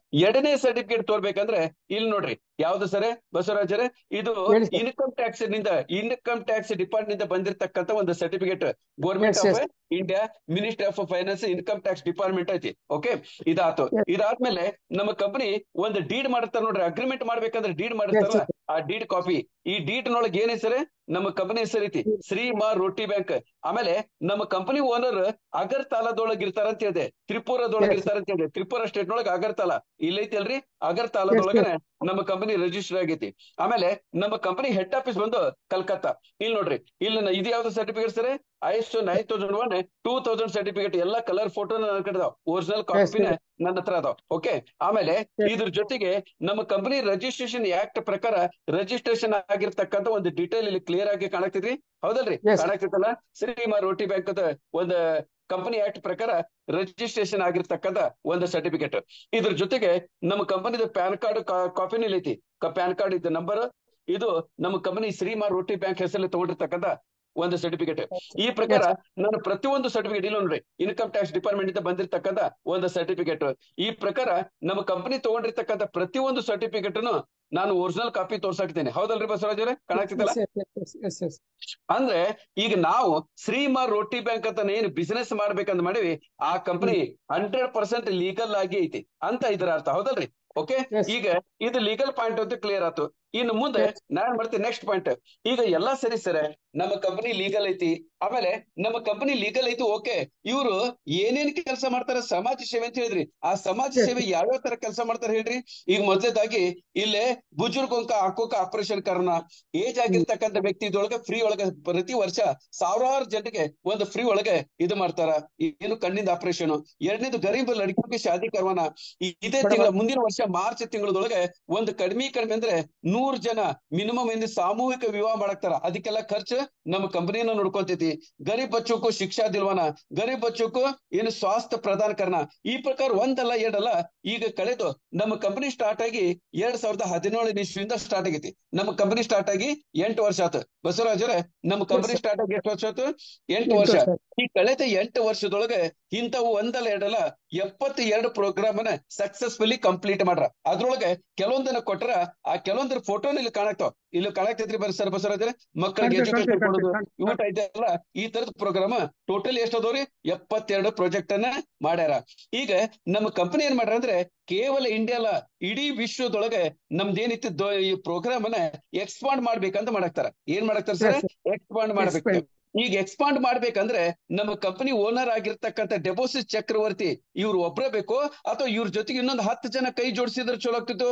ಎರಡನೇ ಸರ್ಟಿಫಿಕೇಟ್ ತೋರ್ಬೇಕಂದ್ರೆ ಇಲ್ಲಿ ನೋಡ್ರಿ, ಯಾವ್ದು ಸರ್ ಬಸವರಾಜರೇ? ಇದು ಹೇಳಿ ಸರ್. ಇನ್ಕಮ್ ಟ್ಯಾಕ್ಸ್ ಡಿಪಾರ್ಟ್ಮೆಂಟ್ ನಿಂದ ಬಂದಿರತಕ್ಕಂತ ಒಂದು certificate. Government yes of yes India, ministry of finance, income tax department ಐತಿ. ಓಕೆ, ಇದಾತು. ಎಸ್ ಇದಾದ್ಮೇಲೆ ನಮ್ಮ ಕಂಪನಿ ಒಂದು ಡೀಡ್ ಮಾಡಿರ್ತಾರ ನೋಡ್ರಿ, ಅಗ್ರಿಮೆಂಟ್ ಮಾಡ್ಬೇಕಂದ್ರೆ ಡೀಡ್ ಎಸ್ ಮಾಡಿರ್ತಾರಲ್ಲ, ಆ ಡೀಡ್ ಕಾಪಿ. ಈ ಡೀಡ್ ನೊಳಗೆ ಏನ್ ಹೆಸರು? ನಮ್ಮ ಕಂಪನಿ ಹೆಸರು ಐತಿ, ಶ್ರೀ ಮಾ ರೋಟಿ ಬ್ಯಾಂಕ್. ಆಮೇಲೆ ನಮ್ಮ ಕಂಪನಿ ಓನರ್ ಅಗರ್ತಲಾದೊಳಗೆ ಇರ್ತಾರ ಅಂತ ಹೇಳಿದೆ, ತ್ರಿಪುರದೊಳಗೆ ಇರ್ತಾರ ಅಂತ ಹೇಳಿದೆ. ತ್ರಿಪುರ ಸ್ಟೇಟ್ ನೊಳಗೆ ಅಗರ್ತಲಾ ಇಲ್ಲೈತಿ ಅಲ್ರಿ, ಅಗರ್ತಲಾದೊಳಗನೆ ನಮ್ಮ ಕಂಪನಿ ರಿಜಿಸ್ಟರ್ ಆಗೈತಿ. ಆಮೇಲೆ ನಮ್ಮ ಕಂಪನಿ ಹೆಡ್ ಆಫೀಸ್ ಬಂದು ಕಲ್ಕತ್ತಾ. ಇಲ್ಲಿ ನೋಡ್ರಿ, ಇಲ್ಲಿ ಇದು ಯಾವ್ದು ಸರ್ಟಿಫಿಕೇಟ್ ಸರ್? ISO 9001 2000 certificate. ಎಲ್ಲ ಕಲರ್ ಫೋಟೋ ನನ್ನ ಕಡೆ ಅದಾವ, ಒರಿಜಿನಲ್ ಕಾಪಿನ ನನ್ನ ಹತ್ರ ಅದಾವ. ಓಕೆ, ಆಮೇಲೆ ಇದ್ರ ಜೊತೆಗೆ ನಮ್ಮ ಕಂಪನಿ ರಿಜಿಸ್ಟ್ರೇಷನ್ ಆಕ್ಟ್ ಪ್ರಕಾರ ರಿಜಿಸ್ಟ್ರೇಷನ್ ಆಗಿರ್ತಕ್ಕಂಥ ಒಂದು ಡೀಟೇಲ್ ಇಲ್ಲಿ ಕ್ಲಿಯರ್ ಆಗಿ ಕಾಣಕ್ತಿದ್ರಿ, ಹೌದಲ್ರಿ? ಕಾಣಕ್ತಿತ್ತಲ್ಲ, ಶ್ರೀಮಾ ರೋಟಿ ಬ್ಯಾಂಕ್ ಅಂತ ಒಂದು ಕಂಪನಿ ಆಕ್ಟ್ ಪ್ರಕಾರ ರಿಜಿಸ್ಟ್ರೇಷನ್ ಆಗಿರ್ತಕ್ಕಂಥ ಒಂದು ಸರ್ಟಿಫಿಕೇಟ್. ಇದ್ರ ಜೊತೆಗೆ ನಮ್ಮ ಕಂಪನಿದ ಪ್ಯಾನ್ ಕಾರ್ಡ್ ಕಾಪಿನ ಐತಿ, ಪ್ಯಾನ್ ಕಾರ್ಡ್ ಇದ್ದ ನಂಬರ್. ಇದು ನಮ್ಮ ಕಂಪನಿ ಶ್ರೀಮಾ ರೋಟಿ ಬ್ಯಾಂಕ್ ಹೆಸರಲ್ಲಿ ತಗೊಂಡಿರ್ತಕ್ಕಂಥ ಒಂದು ಸರ್ಟಿಫಿಕೇಟ್. ಈ ಪ್ರಕಾರ ನಾನು ಪ್ರತಿಯೊಂದು ಸರ್ಟಿಫಿಕೇಟ್ ಇಲ್ಲ ನೋಡ್ರಿ, ಇನ್ಕಮ್ ಟ್ಯಾಕ್ಸ್ ಡಿಪಾರ್ಟ್ಮೆಂಟ್ ಇಂದ ಬಂದಿರತಕ್ಕಂತ ಒಂದು ಸರ್ಟಿಫಿಕೇಟ್. ಈ ಪ್ರಕಾರ ನಮ್ಮ ಕಂಪನಿ ತಗೊಂಡಿರ್ತಕ್ಕಂಥ ಪ್ರತಿಯೊಂದು ಸರ್ಟಿಫಿಕೇಟ್ ನಾನು ಒರಿಜಿನಲ್ ಕಾಪಿ ತೋರ್ಸಾಕ್ತೇನೆ, ಹೌದಲ್ರಿ ಬಸವರಾಜರೇ? ಕಾಣಾಕ್ತಿತ್ತಲ್ಲ? ಅಂದ್ರೆ ಈಗ ನಾವು ಶ್ರೀಮಾ ರೋಟಿ ಬ್ಯಾಂಕ್ ಅಂತ ಏನ್ ಬಿಸಿನೆಸ್ ಮಾಡ್ಬೇಕಂತ ಮಾಡಿವಿ, ಆ ಕಂಪನಿ 100% ಲೀಗಲ್ ಆಗಿ ಐತಿ ಅಂತ ಇದ್ರ ಅರ್ಥ, ಹೌದಲ್ರಿ? ಓಕೆ, ಈಗ ಇದು ಲೀಗಲ್ ಪಾಯಿಂಟ್ ಅಂತ ಕ್ಲಿಯರ್ ಆಯ್ತು. ಇನ್ನು ಮುಂದೆ ನಾನ್ ಮಾಡ್ತೀನಿ ನೆಕ್ಸ್ಟ್ ಪಾಯಿಂಟ್. ಈಗ ಎಲ್ಲಾ ಸರಿ ಸರ್, ನಮ್ಮ ಕಂಪನಿ ಲೀಗಲ್ ಐತಿ, ಆಮೇಲೆ ನಮ್ಮ ಕಂಪನಿ ಲೀಗಲ್ ಐತಿ. ಓಕೆ, ಇವರು ಏನೇನ್ ಕೆಲಸ ಮಾಡ್ತಾರ? ಸಮಾಜ ಸೇವೆ ಅಂತ ಹೇಳಿದ್ರಿ. ಆ ಸಮಾಜ ಸೇವೆ ಯಾವ್ಯಾವ ತರ ಕೆಲಸ ಮಾಡ್ತಾರ ಹೇಳ್ರಿ? ಈಗ ಮೊದಲೇದಾಗಿ ಇಲ್ಲೇ ಬುಜುರ್ಗೊಂಕ ಹಾಕೋಕ ಆಪರೇಷನ್ ಕರ್ನ ಏಜ್ ಆಗಿರ್ತಕ್ಕಂಥ ವ್ಯಕ್ತಿ ಇದೊಳಗೆ ಫ್ರೀ ಒಳಗೆ ಪ್ರತಿ ವರ್ಷ ಸಾವಿರಾರು ಜನರಿಗೆ ಒಂದು ಫ್ರೀ ಒಳಗೆ ಇದು ಮಾಡ್ತಾರ, ಏನು ಕಣ್ಣಿಂದ ಆಪರೇಷನ್. ಎರಡನೇದು ಗರೀಬ್ ಲಡ್ಕಿಗೆ ಶಾದಿ ಕರ್ವಾನ. ಇದೇ ತಿಂಗಳ ಮುಂದಿನ ವರ್ಷ ಮಾರ್ಚ್ ತಿಂಗಳದೊಳಗೆ ಒಂದು ಕಡಿಮೆ ಅಂದ್ರೆ 100 ಜನ ಮಿನಿಮಮ್ ಎಂದು ಸಾಮೂಹಿಕ ವಿವಾಹ ಮಾಡಾಕ್ತಾರ. ಅದಕ್ಕೆಲ್ಲ ಖರ್ಚು ನಮ್ಮ ಕಂಪನಿನ ನೋಡ್ಕೊಂತೈತಿ. ಗರೀಬ್ ಬಚ್ಚೋಕು ಶಿಕ್ಷಾ ದಿಲ್ವಾನ, ಗರೀಬ್ ಬಚ್ಚೋಕು ಏನು ಸ್ವಾಸ್ಥ್ಯ ಪ್ರದಾನ ಕರ್ನ. ಈ ಪ್ರಕಾರ ಒಂದಲ್ಲ ಎರಡಲ್ಲ, ಈಗ ಕಳೆದು ನಮ್ಮ ಕಂಪನಿ ಸ್ಟಾರ್ಟ್ ಆಗಿ 2017 ಇಸ್ವಿಯಿಂದ ಸ್ಟಾರ್ಟ್ ಆಗೈತಿ. ನಮ್ಮ ಕಂಪನಿ ಸ್ಟಾರ್ಟ್ ಆಗಿ 8 ವರ್ಷ ಆಯ್ತು. ಬಸವರಾಜರೇ, ನಮ್ಮ ಕಂಪನಿ ಸ್ಟಾರ್ಟ್ ಆಗಿ ಎಷ್ಟು ವರ್ಷ ಆಯ್ತು? 8 ವರ್ಷ. ಈ ಕಳೆದ 8 ವರ್ಷದೊಳಗೆ ಇಂಥವು ಒಂದಲ್ಲ ಎರಡಲ್ಲ 72 ಪ್ರೋಗ್ರಾಮ್ ಅನ್ನ ಸಕ್ಸಸ್ಫುಲಿ ಕಂಪ್ಲೀಟ್ ಮಾಡ್ರ. ಅದ್ರೊಳಗೆ ಕೆಲವೊಂದನ್ನ ಕೊಟ್ರ, ಆ ಕೆಲವೊಂದ್ರ ಫೋಟೋನ ಇಲ್ಲಿ ಕಾಣಾಕ್ತಾವ. ಇಲ್ಲಿ ಕಾಣಾಕ್ತೈತ್ರಿ ಬರ್ರಿ ಸರ್ ಬಸವರಾಜರೇ? ಮಕ್ಕಳಿಗೆ ಎಜುಕೇಶನ್ ಕೊಡೋದು, ಊಟ ಇದೆಲ್ಲ ಈ ತರದ ಪ್ರೋಗ್ರಾಮ್ ಟೋಟಲ್ ಎಷ್ಟು ಅದಾವ್ರಿ? 72 ಪ್ರಾಜೆಕ್ಟ್ ಅನ್ನ ಮಾಡ್ಯಾರ. ಈಗ ನಮ್ಮ ಕಂಪನಿ ಏನ್ ಮಾಡ್ಯಾರ ಅಂದ್ರೆ, ಕೇವಲ ಇಂಡಿಯಾ ಅಲ್ಲ, ಇಡೀ ವಿಶ್ವದೊಳಗೆ ನಮ್ದೇನಿತ್ತು ಈ ಪ್ರೋಗ್ರಾಮ್ ಅನ್ನ ಎಕ್ಸ್ಪಾಂಡ್ ಮಾಡ್ಬೇಕಂತ ಮಾಡಾಕ್ತಾರ. ಏನ್ ಮಾಡಾಕ್ತಾರ ಸರ್? ಎಕ್ಸ್ಪಾಂಡ್ ಮಾಡ್ಬೇಕು. ಈಗ ಎಕ್ಸ್ಪಾಂಡ್ ಮಾಡ್ಬೇಕಂದ್ರೆ ನಮ್ಮ ಕಂಪನಿ ಓನರ್ ಆಗಿರ್ತಕ್ಕಂಥ ಡೆಬೋಸಿಸ್ ಚಕ್ರವರ್ತಿ ಇವ್ರು ಒಬ್ರೇ ಬೇಕು, ಅಥವಾ ಇವ್ರ ಜೊತೆಗೆ ಇನ್ನೊಂದು 10 ಜನ ಕೈ ಜೋಡಿಸಿದ್ರೆ ಚಲೋ ಆಗ್ತಿತ್ತು?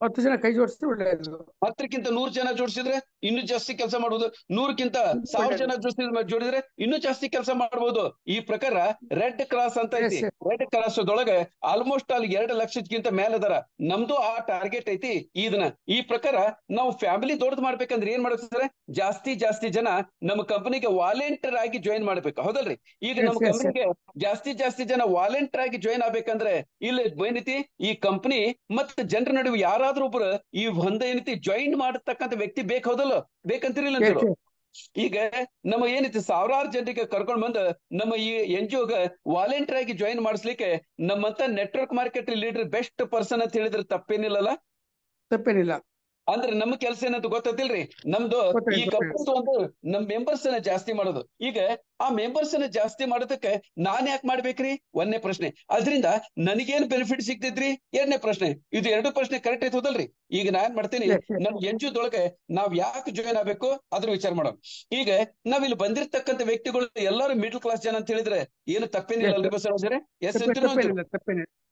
10 ಜನ ಕೈ ಜೋಡಿಸಿದ್ರೆ ಒಳ್ಳೆಯದು. 10ಕ್ಕಿಂತ 100 ಜನ ಜೋಡಿಸಿದ್ರೆ ಇನ್ನೂ ಜಾಸ್ತಿ ಕೆಲಸ ಮಾಡಬಹುದು. 100ಕ್ಕಿಂತ 1000 ಜನ ಜೋಡಿದ್ರೆ ಇನ್ನೂ ಜಾಸ್ತಿ ಕೆಲಸ ಮಾಡಬಹುದು. ಈ ಪ್ರಕಾರ ರೆಡ್ ಕ್ರಾಸ್ ಅಂತ ಐತಿ. ರೆಡ್ ಕ್ರಾಸ್ ದೊಳಗೆ ಆಲ್ಮೋಸ್ಟ್ ಅಲ್ಲಿ 2 ಲಕ್ಷಕ್ಕಿಂತ ಮೇಲೆ ಅದಾರ. ನಮ್ದು ಆ ಟಾರ್ಗೆಟ್ ಐತಿ ಇದನ್ನ. ಈ ಪ್ರಕಾರ ನಾವು ಫ್ಯಾಮಿಲಿ ದೊಡ್ಡದು ಮಾಡ್ಬೇಕಂದ್ರೆ ಏನ್ ಮಾಡ್ಬೇಕು? ಜಾಸ್ತಿ ಜನ ನಮ್ಮ ಕಂಪನಿಗೆ ವಾಲಂಟಿಯರ್ ಆಗಿ ಜಾಯಿನ್ ಮಾಡ್ಬೇಕು, ಹೌದಲ್ರಿ? ಈಗ ನಮ್ಮ ಕಂಪನಿಗೆ ಜಾಸ್ತಿ ಜನ ವಾಲಂಟಿಯರ್ ಆಗಿ ಜಾಯಿನ್ ಆಗ್ಬೇಕಂದ್ರೆ ಇಲ್ಲಿ ಏನೈತಿ, ಈ ಕಂಪನಿ ಮತ್ತೆ ಜನರ ನಡುವೆ ಯಾರಾದ್ರೂ ಒಬ್ರು ಈ ಏನೈತಿ ಜಾಯಿನ್ ಮಾಡತಕ್ಕಂಥ ವ್ಯಕ್ತಿ ಬೇಕು, ಹೌದಲ್ಲ? ಬೇಕಂತಿರಲಿಲ್ಲ ಅಂತ. ಈಗ ನಮ್ಮ ಏನೈತಿ ಸಾವಿರಾರು ಜನರಿಗೆ ಕರ್ಕೊಂಡ್ ಬಂದು ನಮ್ಮ ಈ NGO ವಾಲಂಟಿಯರ್ ಆಗಿ ಜಾಯಿನ್ ಮಾಡಿಸ್ಲಿಕ್ಕೆ ನಮ್ಮಂತ network market leader best person ಅಂತ ಹೇಳಿದ್ರೆ ತಪ್ಪೇನಿಲ್ಲಲ್ಲ? ತಪ್ಪೇನಿಲ್ಲ. ಅಂದ್ರೆ ನಮ್ಮ ಕೆಲಸ ಏನಂತ ಗೊತ್ತಿಲ್ರಿ? ನಮ್ದು ಈ ಕಂಪನಿ ಒಂದು ನಮ್ ಮೆಂಬರ್ಸ್ ಅನ್ನ ಜಾಸ್ತಿ ಮಾಡೋದು. ಈಗ ಆ ಮೆಂಬರ್ಸ್ ಅನ್ನ ಜಾಸ್ತಿ ಮಾಡೋದಕ್ಕೆ ನಾನ್ ಯಾಕೆ ಮಾಡ್ಬೇಕ್ರಿ? ಒಂದನೇ ಪ್ರಶ್ನೆ. ಅದ್ರಿಂದ ನನಗೇನ್ ಬೆನಿಫಿಟ್ ಸಿಗ್ತೈತ್ರಿ? ಎರಡನೇ ಪ್ರಶ್ನೆ. ಇದು 2 ಪ್ರಶ್ನೆ ಕರೆಕ್ಟ್ ಐತಿ, ಹೌದಲ್ರಿ? ಈಗ ನಾನ್ ಮಾಡ್ತೀನಿ, ನಮ್ NGOದೊಳಗೆ ನಾವ್ ಯಾಕೆ ಜಾಯಿನ್ ಆಗ್ಬೇಕು ಅದ್ರ ವಿಚಾರ ಮಾಡೋಣ. ಈಗ ನಾವ್ ಇಲ್ಲಿ ಬಂದಿರ್ತಕ್ಕಂಥ ವ್ಯಕ್ತಿಗಳು ಎಲ್ಲರೂ ಮಿಡಲ್ ಕ್ಲಾಸ್ ಜನ ಅಂತ ಹೇಳಿದ್ರೆ ಏನು ತಪ್ಪೇನಿಲ್ಲ ಅಲ್ರಿ ಬಸವರಾಜರೇ? ಎಸ್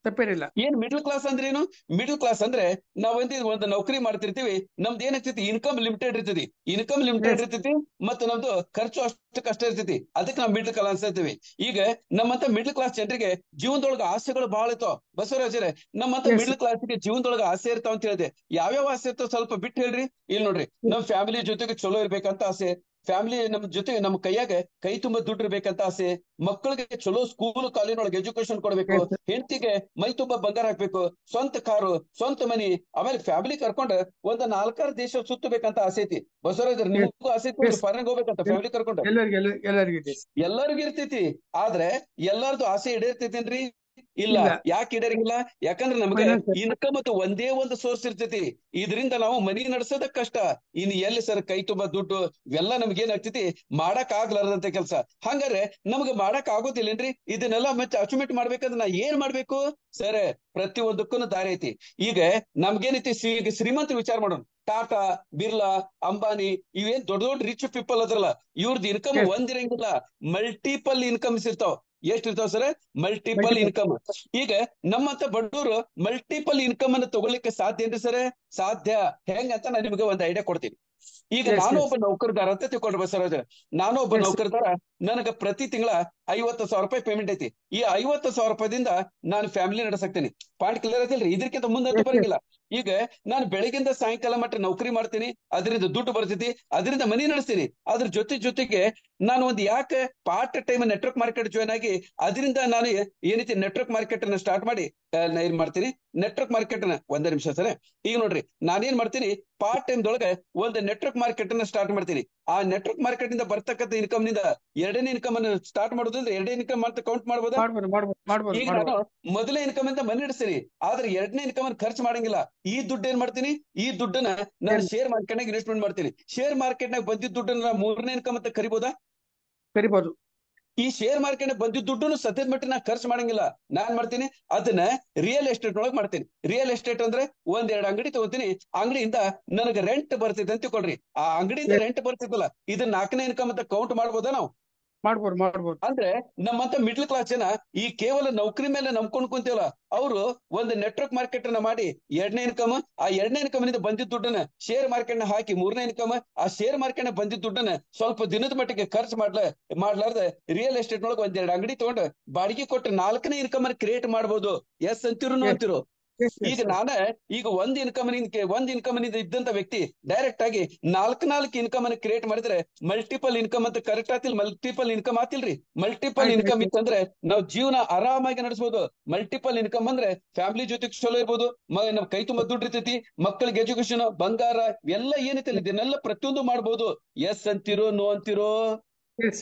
ತಪ್ಪೇನಿಲ್ಲ. ಏನ್ ಮಿಡಲ್ ಕ್ಲಾಸ್ ಅಂದ್ರೆ ಏನು? ಮಿಡಲ್ ಕ್ಲಾಸ್ ಅಂದ್ರೆ ನಾವ್ ಒಂದು ನೌಕರಿ ಮಾಡ್ತಿರ್ತೀವಿ, ನಮ್ದು ಏನಾಗ್ತೈತಿ, ಇನ್ಕಮ್ ಲಿಮಿಟೆಡ್ ಇರ್ತೈತಿ. ಮತ್ತೆ ನಮ್ದು ಖರ್ಚು ಅಷ್ಟಕ್ಕಷ್ಟೇ ಇರ್ತೈತಿ. ಅದಕ್ಕೆ ನಾವು ಮಿಡಲ್ ಕ್ಲಾಸ್ ಅಂತೀವಿ. ಈಗ ನಮ್ಮಂತ ಮಿಡಲ್ ಕ್ಲಾಸ್ ಜನರಿಗೆ ಜೀವನದೊಳಗ ಆಸೆಗಳು ಬಹಳ ಇರ್ತಾವ. ಬಸವರಾಜರೇ, ನಮ್ಮಂತ ಮಿಡಲ್ ಕ್ಲಾಸ್ಗೆ ಜೀವನದೊಳಗ ಆಸೆ ಇರ್ತಾವ ಅಂತ ಹೇಳಿದೆ. ಯಾವ್ಯಾವ ಆಸೆ ಇರ್ತಾವ ಸ್ವಲ್ಪ ಬಿಟ್ಟು ಹೇಳ್ರಿ. ಇಲ್ಲಿ ನೋಡ್ರಿ, ನಮ್ ಫ್ಯಾಮಿಲಿ ಜೊತೆಗೆ ಚಲೋ ಇರ್ಬೇಕಂತ ಆಸೆ, ಫ್ಯಾಮಿಲಿ ನಮ್ ಜೊತೆಗೆ ನಮ್ಮ ಕೈಯಾಗ ಕೈ ತುಂಬಾ ದುಡ್ಡು ಇರ್ಬೇಕಂತ ಆಸೆ, ಮಕ್ಕಳಿಗೆ ಚಲೋ ಸ್ಕೂಲ್ ಕಾಲೇಜಿನೊಳಗೆ ಎಜುಕೇಶನ್ ಕೊಡ್ಬೇಕು, Yes, ಹೆಂಡತಿಗೆ ಮೈ ತುಂಬಾ ಬಂಗಾರ ಹಾಕ್ಬೇಕು, ಸ್ವಂತ ಕಾರು ಸ್ವಂತ ಮನಿ, ಆಮೇಲೆ ಫ್ಯಾಮಿಲಿ ಕರ್ಕೊಂಡ್ ಒಂದ್ 4-6 ದೇಶ ಸುತ್ತಬೇಕಂತ ಆಸೆ ಐತಿ. ಬಸವರಾಜ್ yes, ನಿಮಗೂ ಆಸೆ ಐತಿ yes. ಫಾರಿನ್ ಹೋಗ್ಬೇಕಂತ ಫ್ಯಾಮಿಲಿ ಕರ್ಕೊಂಡು? ಎಲ್ಲರಿಗಿದೆ. ಎಲ್ಲರಿಗೂ ಇರ್ತೈತಿ, ಆದ್ರೆ ಎಲ್ಲಾರ್ದು ಆಸೆ ಈಡೇರ್ತೈತೇನ್ರಿ? ಇಲ್ಲ. ಇಲ್ಲ. ಯಾಕೆ ಈಡೇರಂಗಿಲ್ಲ? ಯಾಕಂದ್ರೆ ನಮ್ಗೆ ಫೈನಾನ್ಸ್ ಇನ್ಕಮ್ ಮತ್ತು ಒಂದೇ ಒಂದು ಸೋರ್ಸ್ ಇರ್ತೈತಿ. ಇದರಿಂದ ನಾವು ಮನಿ ನಡ್ಸೋದ ಕಷ್ಟ. ಇನ್ ಎಲ್ಲಿ ಸರ್ ಕೈ ತುಂಬಾ ದುಡ್ಡು ಇವೆಲ್ಲ ನಮ್ಗೆ ಏನಾಗ್ತೈತಿ, ಮಾಡಕ್ ಆಗ್ಲಾರ್ದಂತ ಕೆಲಸ. ಹಂಗಾರೆ ನಮ್ಗೆ ಮಾಡಕ್ ಆಗೋದಿಲ್ಲೇನ್ರಿ? ಇದನ್ನೆಲ್ಲ ಮತ್ತೆ ಅಚೀವ್ಮೆಂಟ್ ಮಾಡ್ಬೇಕಂದ್ರೆ ನಾ ಏನ್ ಮಾಡ್ಬೇಕು ಸರ್? ಪ್ರತಿಯೊಂದಕ್ಕೂ ದಾರಿ ಐತಿ. ಈಗ ನಮ್ಗೇನೈತಿ, ಈಗ ಶ್ರೀಮಂತ ವಿಚಾರ ಮಾಡೋಣ. ಟಾಟಾ, ಬಿರ್ಲಾ, ಅಂಬಾನಿ, ಇವೇನ್ ದೊಡ್ಡ ದೊಡ್ಡ ರಿಚ್ ಪೀಪಲ್ ಅದ್ರಲ್ಲ, ಇವ್ರದ್ದು ಇನ್ಕಮ್ Yes. ಒಂದಿರಂಗಿಲ್ಲ, ಮಲ್ಟಿಪಲ್ ಇನ್ಕಮ್ಸ್ ಇರ್ತಾವ. ಎಷ್ಟ್ ಇರ್ತಾವ ಸರ್? Multiple income. ಈಗ ನಮ್ಮಂತ ಬಡವರು ಮಲ್ಟಿಪಲ್ ಇನ್ಕಮ್ ಅನ್ನು ತಗೊಳ್ಳಿಕ್ಕೆ ಸಾಧ್ಯ ಏನ್ರಿ ಸರ್? ಸಾಧ್ಯ. ಹೆಂಗಂತ ನಾನು ನಿಮ್ಗೆ ಒಂದು ಐಡಿಯಾ ಕೊಡ್ತೀನಿ. ಈಗ Yes, ನಾನು yes. ಒಬ್ಬ ನೌಕರದಾರ ಅಂತ ತಿಳ್ಕೊಂಡ್ರೆ ಬಸವರಾಜ್, ನಾನು ಒಬ್ಬ Yes. ನೌಕರದಾರ. ನನಗ ಪ್ರತಿ ತಿಂಗಳ 50,000 ರೂಪಾಯಿ ಪೇಮೆಂಟ್ ಐತಿ. ಈ 50,000 ರೂಪಾಯಿಂದ ನಾನು ಫ್ಯಾಮಿಲಿ ನಡೆಸಾಕ್ತೀನಿ. ಪಾಯಿಂಟ್ ಕ್ಲಿಯರ್ ಐತಿಲ್ರಿ? ಇದಕ್ಕಿಂತ ಮುಂದಂತೂ Yes, yes. ಬರಂಗಿಲ್ಲ. ಈಗ ನಾನು ಬೆಳಗಿಂದ ಸಾಯಂಕಾಲ ಮಟ್ಟ ನೌಕರಿ ಮಾಡ್ತೀನಿ, ಅದರಿಂದ ದುಡ್ಡು ಬರ್ತೈತಿ, ಅದರಿಂದ ಮನಿ ನಡೆಸ್ತೀನಿ. ಅದ್ರ ಜೊತೆಗೆ ನಾನು ಒಂದು ಯಾಕೆ part time network market join ಆಗಿ ಅದರಿಂದ ನಾನು ಏನೈತಿ ನೆಟ್ವರ್ಕ್ ಮಾರ್ಕೆಟ್ ಅನ್ನ ಸ್ಟಾರ್ಟ್ ಮಾಡಿ ಏನ್ ಮಾಡ್ತೀನಿ, ನೆಟ್ವರ್ಕ್ ಮಾರ್ಕೆಟ್ ಅನ್ನ ಒಂದೇ ನಿಮಿಷ ಸರ್. ಈಗ ನೋಡ್ರಿ, ನಾನೇನ್ ಮಾಡ್ತೀನಿ, ಪಾರ್ಟ್ ಟೈಮ್ ದೊಳಗೆ ಒಂದು ನೆಟ್ವರ್ಕ್ ಮಾರ್ಕೆಟ್ ಅನ್ನ ಸ್ಟಾರ್ಟ್ ಮಾಡ್ತೀನಿ. ಆ ನೆಟ್ವರ್ಕ್ ಮಾರ್ಕೆಟ್ ನಿಂದ ಬರ್ತಕ್ಕಂಥ ಇನ್ಕಮ್ ನಿಂದ ಎರಡನೇ ಇನ್ಕಮ್ ಅನ್ನು ಸ್ಟಾರ್ಟ್ ಮಾಡೋದ್ರಿಂದ ಎರಡನೇ ಇನ್ಕಮ್ ಅಂತ ಕೌಂಟ್ ಮಾಡ್ಬೋದಾ? ಈಗ ನಾನು ಮೊದಲನೇ ಇನ್ಕಮ್ ಅಂತ ಮನೆ ನಡೆಸ್ತೀನಿ, ಆದ್ರೆ ಎರಡನೇ ಇನ್ಕಮ್ ಅನ್ನು ಖರ್ಚು ಮಾಡಂಗಿಲ್ಲ. ಈ ದುಡ್ಡು ಏನ್ ಮಾಡ್ತೀನಿ, ಈ ದುಡ್ಡನ್ನ ನಾನು ಶೇರ್ ಮಾರ್ಕೆಟ್ ನಾಗ ಇನ್ವೆಸ್ಟ್ಮೆಂಟ್ ಮಾಡ್ತೀನಿ. ಶೇರ್ ಮಾರ್ಕೆಟ್ ನಾಗ ಬಂದಿದ್ದ ದುಡ್ಡನ್ನ ಮೂರನೇ ಇನ್ಕಮ್ ಅಂತ ಕರಿಬೋದಾ? ಕರಿಬಹುದು. ಈ ಶೇರ್ ಮಾರ್ಕೆಟ್ ಬಂದಿದ್ದ ದುಡ್ಡು ಸದ್ಯದ ಮಟ್ಟಿಗೆ ನಾ ಖರ್ಚು ಮಾಡಂಗಿಲ್ಲ. ನಾನ್ ಮಾಡ್ತೀನಿ, ಅದನ್ನ ರಿಯಲ್ ಎಸ್ಟೇಟ್ ಒಳಗೆ ಮಾಡ್ತೀನಿ. ರಿಯಲ್ ಎಸ್ಟೇಟ್ ಅಂದ್ರೆ 1-2 ಅಂಗಡಿ ತಗೋತೀನಿ, ಅಂಗಡಿಯಿಂದ ನನಗೆ ರೆಂಟ್ ಬರ್ತೈತೆ ಅಂತ ತಿಳ್ಕೊಳ್ರಿ. ಆ ಅಂಗಡಿಯಿಂದ ರೆಂಟ್ ಬರ್ತೈತಲ್ಲ, ಇದನ್ನ 4ನೇ ಇನ್ಕಮ್ ಅಂತ ಕೌಂಟ್ ಮಾಡ್ಬೋದಾ ನಾವು? ಮಾಡ್ಬೋದು. ಅಂದ್ರೆ ನಮ್ಮಂತ ಮಿಡ್ಲ್ ಕ್ಲಾಸ್ ಜನ ಈ ಕೇವಲ ನೌಕರಿ ಮೇಲೆ ನಂಬ್ಕೊಂಡು ಕುಂತೀವಲ್ಲ, ಅವರು ಒಂದು ನೆಟ್ವರ್ಕ್ ಮಾರ್ಕೆಟ್ ಅನ್ನ ಮಾಡಿ ಎರಡನೇ ಇನ್ಕಮ್, ಆ ಎರಡನೇ ಇನ್ಕಮ್ ನಿಂದ ಬಂದಿದ್ದ ದುಡ್ಡನ್ನ ಶೇರ್ ಮಾರ್ಕೆಟ್ ನ ಹಾಕಿ ಮೂರನೇ ಇನ್ಕಮ್, ಆ ಶೇರ್ ಮಾರ್ಕೆಟ್ ನ ಬಂದಿದ್ದ ದುಡ್ಡನ್ನ ಸ್ವಲ್ಪ ದಿನದ ಮಟ್ಟಿಗೆ ಖರ್ಚು ಮಾಡ್ಲಾರ್ದೆ ರಿಯಲ್ ಎಸ್ಟೇಟ್ ಒಳಗೆ 1-2 ಅಂಗಡಿ ತಗೊಂಡು ಬಾಡಿಗೆ ಕೊಟ್ಟು 4ನೇ ಇನ್ಕಮ್ ಅನ್ನು ಕ್ರಿಯೇಟ್ ಮಾಡ್ಬೋದು. ಎಸ್ ಅಂತಿರು ಅಂತಿರು? ಈಗ ಈಗ ಒಂದ್ ಇನ್ಕಮ್ ಇದ್ದಂತ ವ್ಯಕ್ತಿ ಡೈರೆಕ್ಟ್ ಆಗಿ 4 ಇನ್ಕಮ್ ಅನ್ನು ಕ್ರಿಯೇಟ್ ಮಾಡಿದ್ರೆ ಮಲ್ಟಿಪಲ್ ಇನ್ಕಮ್ ಅಂತ ಕರೆಕ್ಟ್ ಆತಿಲ್? ಮಲ್ಟಿಪಲ್ ಇನ್ಕಮ್ ಆತಿಲ್ರಿ? ಮಲ್ಟಿಪಲ್ ಇನ್ಕಮ್ ಇತ್ತಂದ್ರೆ ನಾವು ಜೀವನ ಆರಾಮಾಗಿ ನಡೆಸಬಹುದು. ಮಲ್ಟಿಪಲ್ ಇನ್ಕಮ್ ಅಂದ್ರೆ ಫ್ಯಾಮಿಲಿ ಜೊತೆ ಚಲೋ ಇರ್ಬೋದು, ನಮ್ ಕೈ ತುಂಬಾ ದುಡ್ಡು ಇರ್ತೈತಿ, ಮಕ್ಕಳಿಗೆ ಎಜುಕೇಶನ್, ಬಂಗಾರ ಎಲ್ಲ ಏನೈತಿಲ್ಲ ಇದನ್ನೆಲ್ಲ ಪ್ರತಿಯೊಂದು ಮಾಡ್ಬೋದು. ಎಸ್ ಅಂತಿರೋ ನೋ ಅಂತಿರೋ?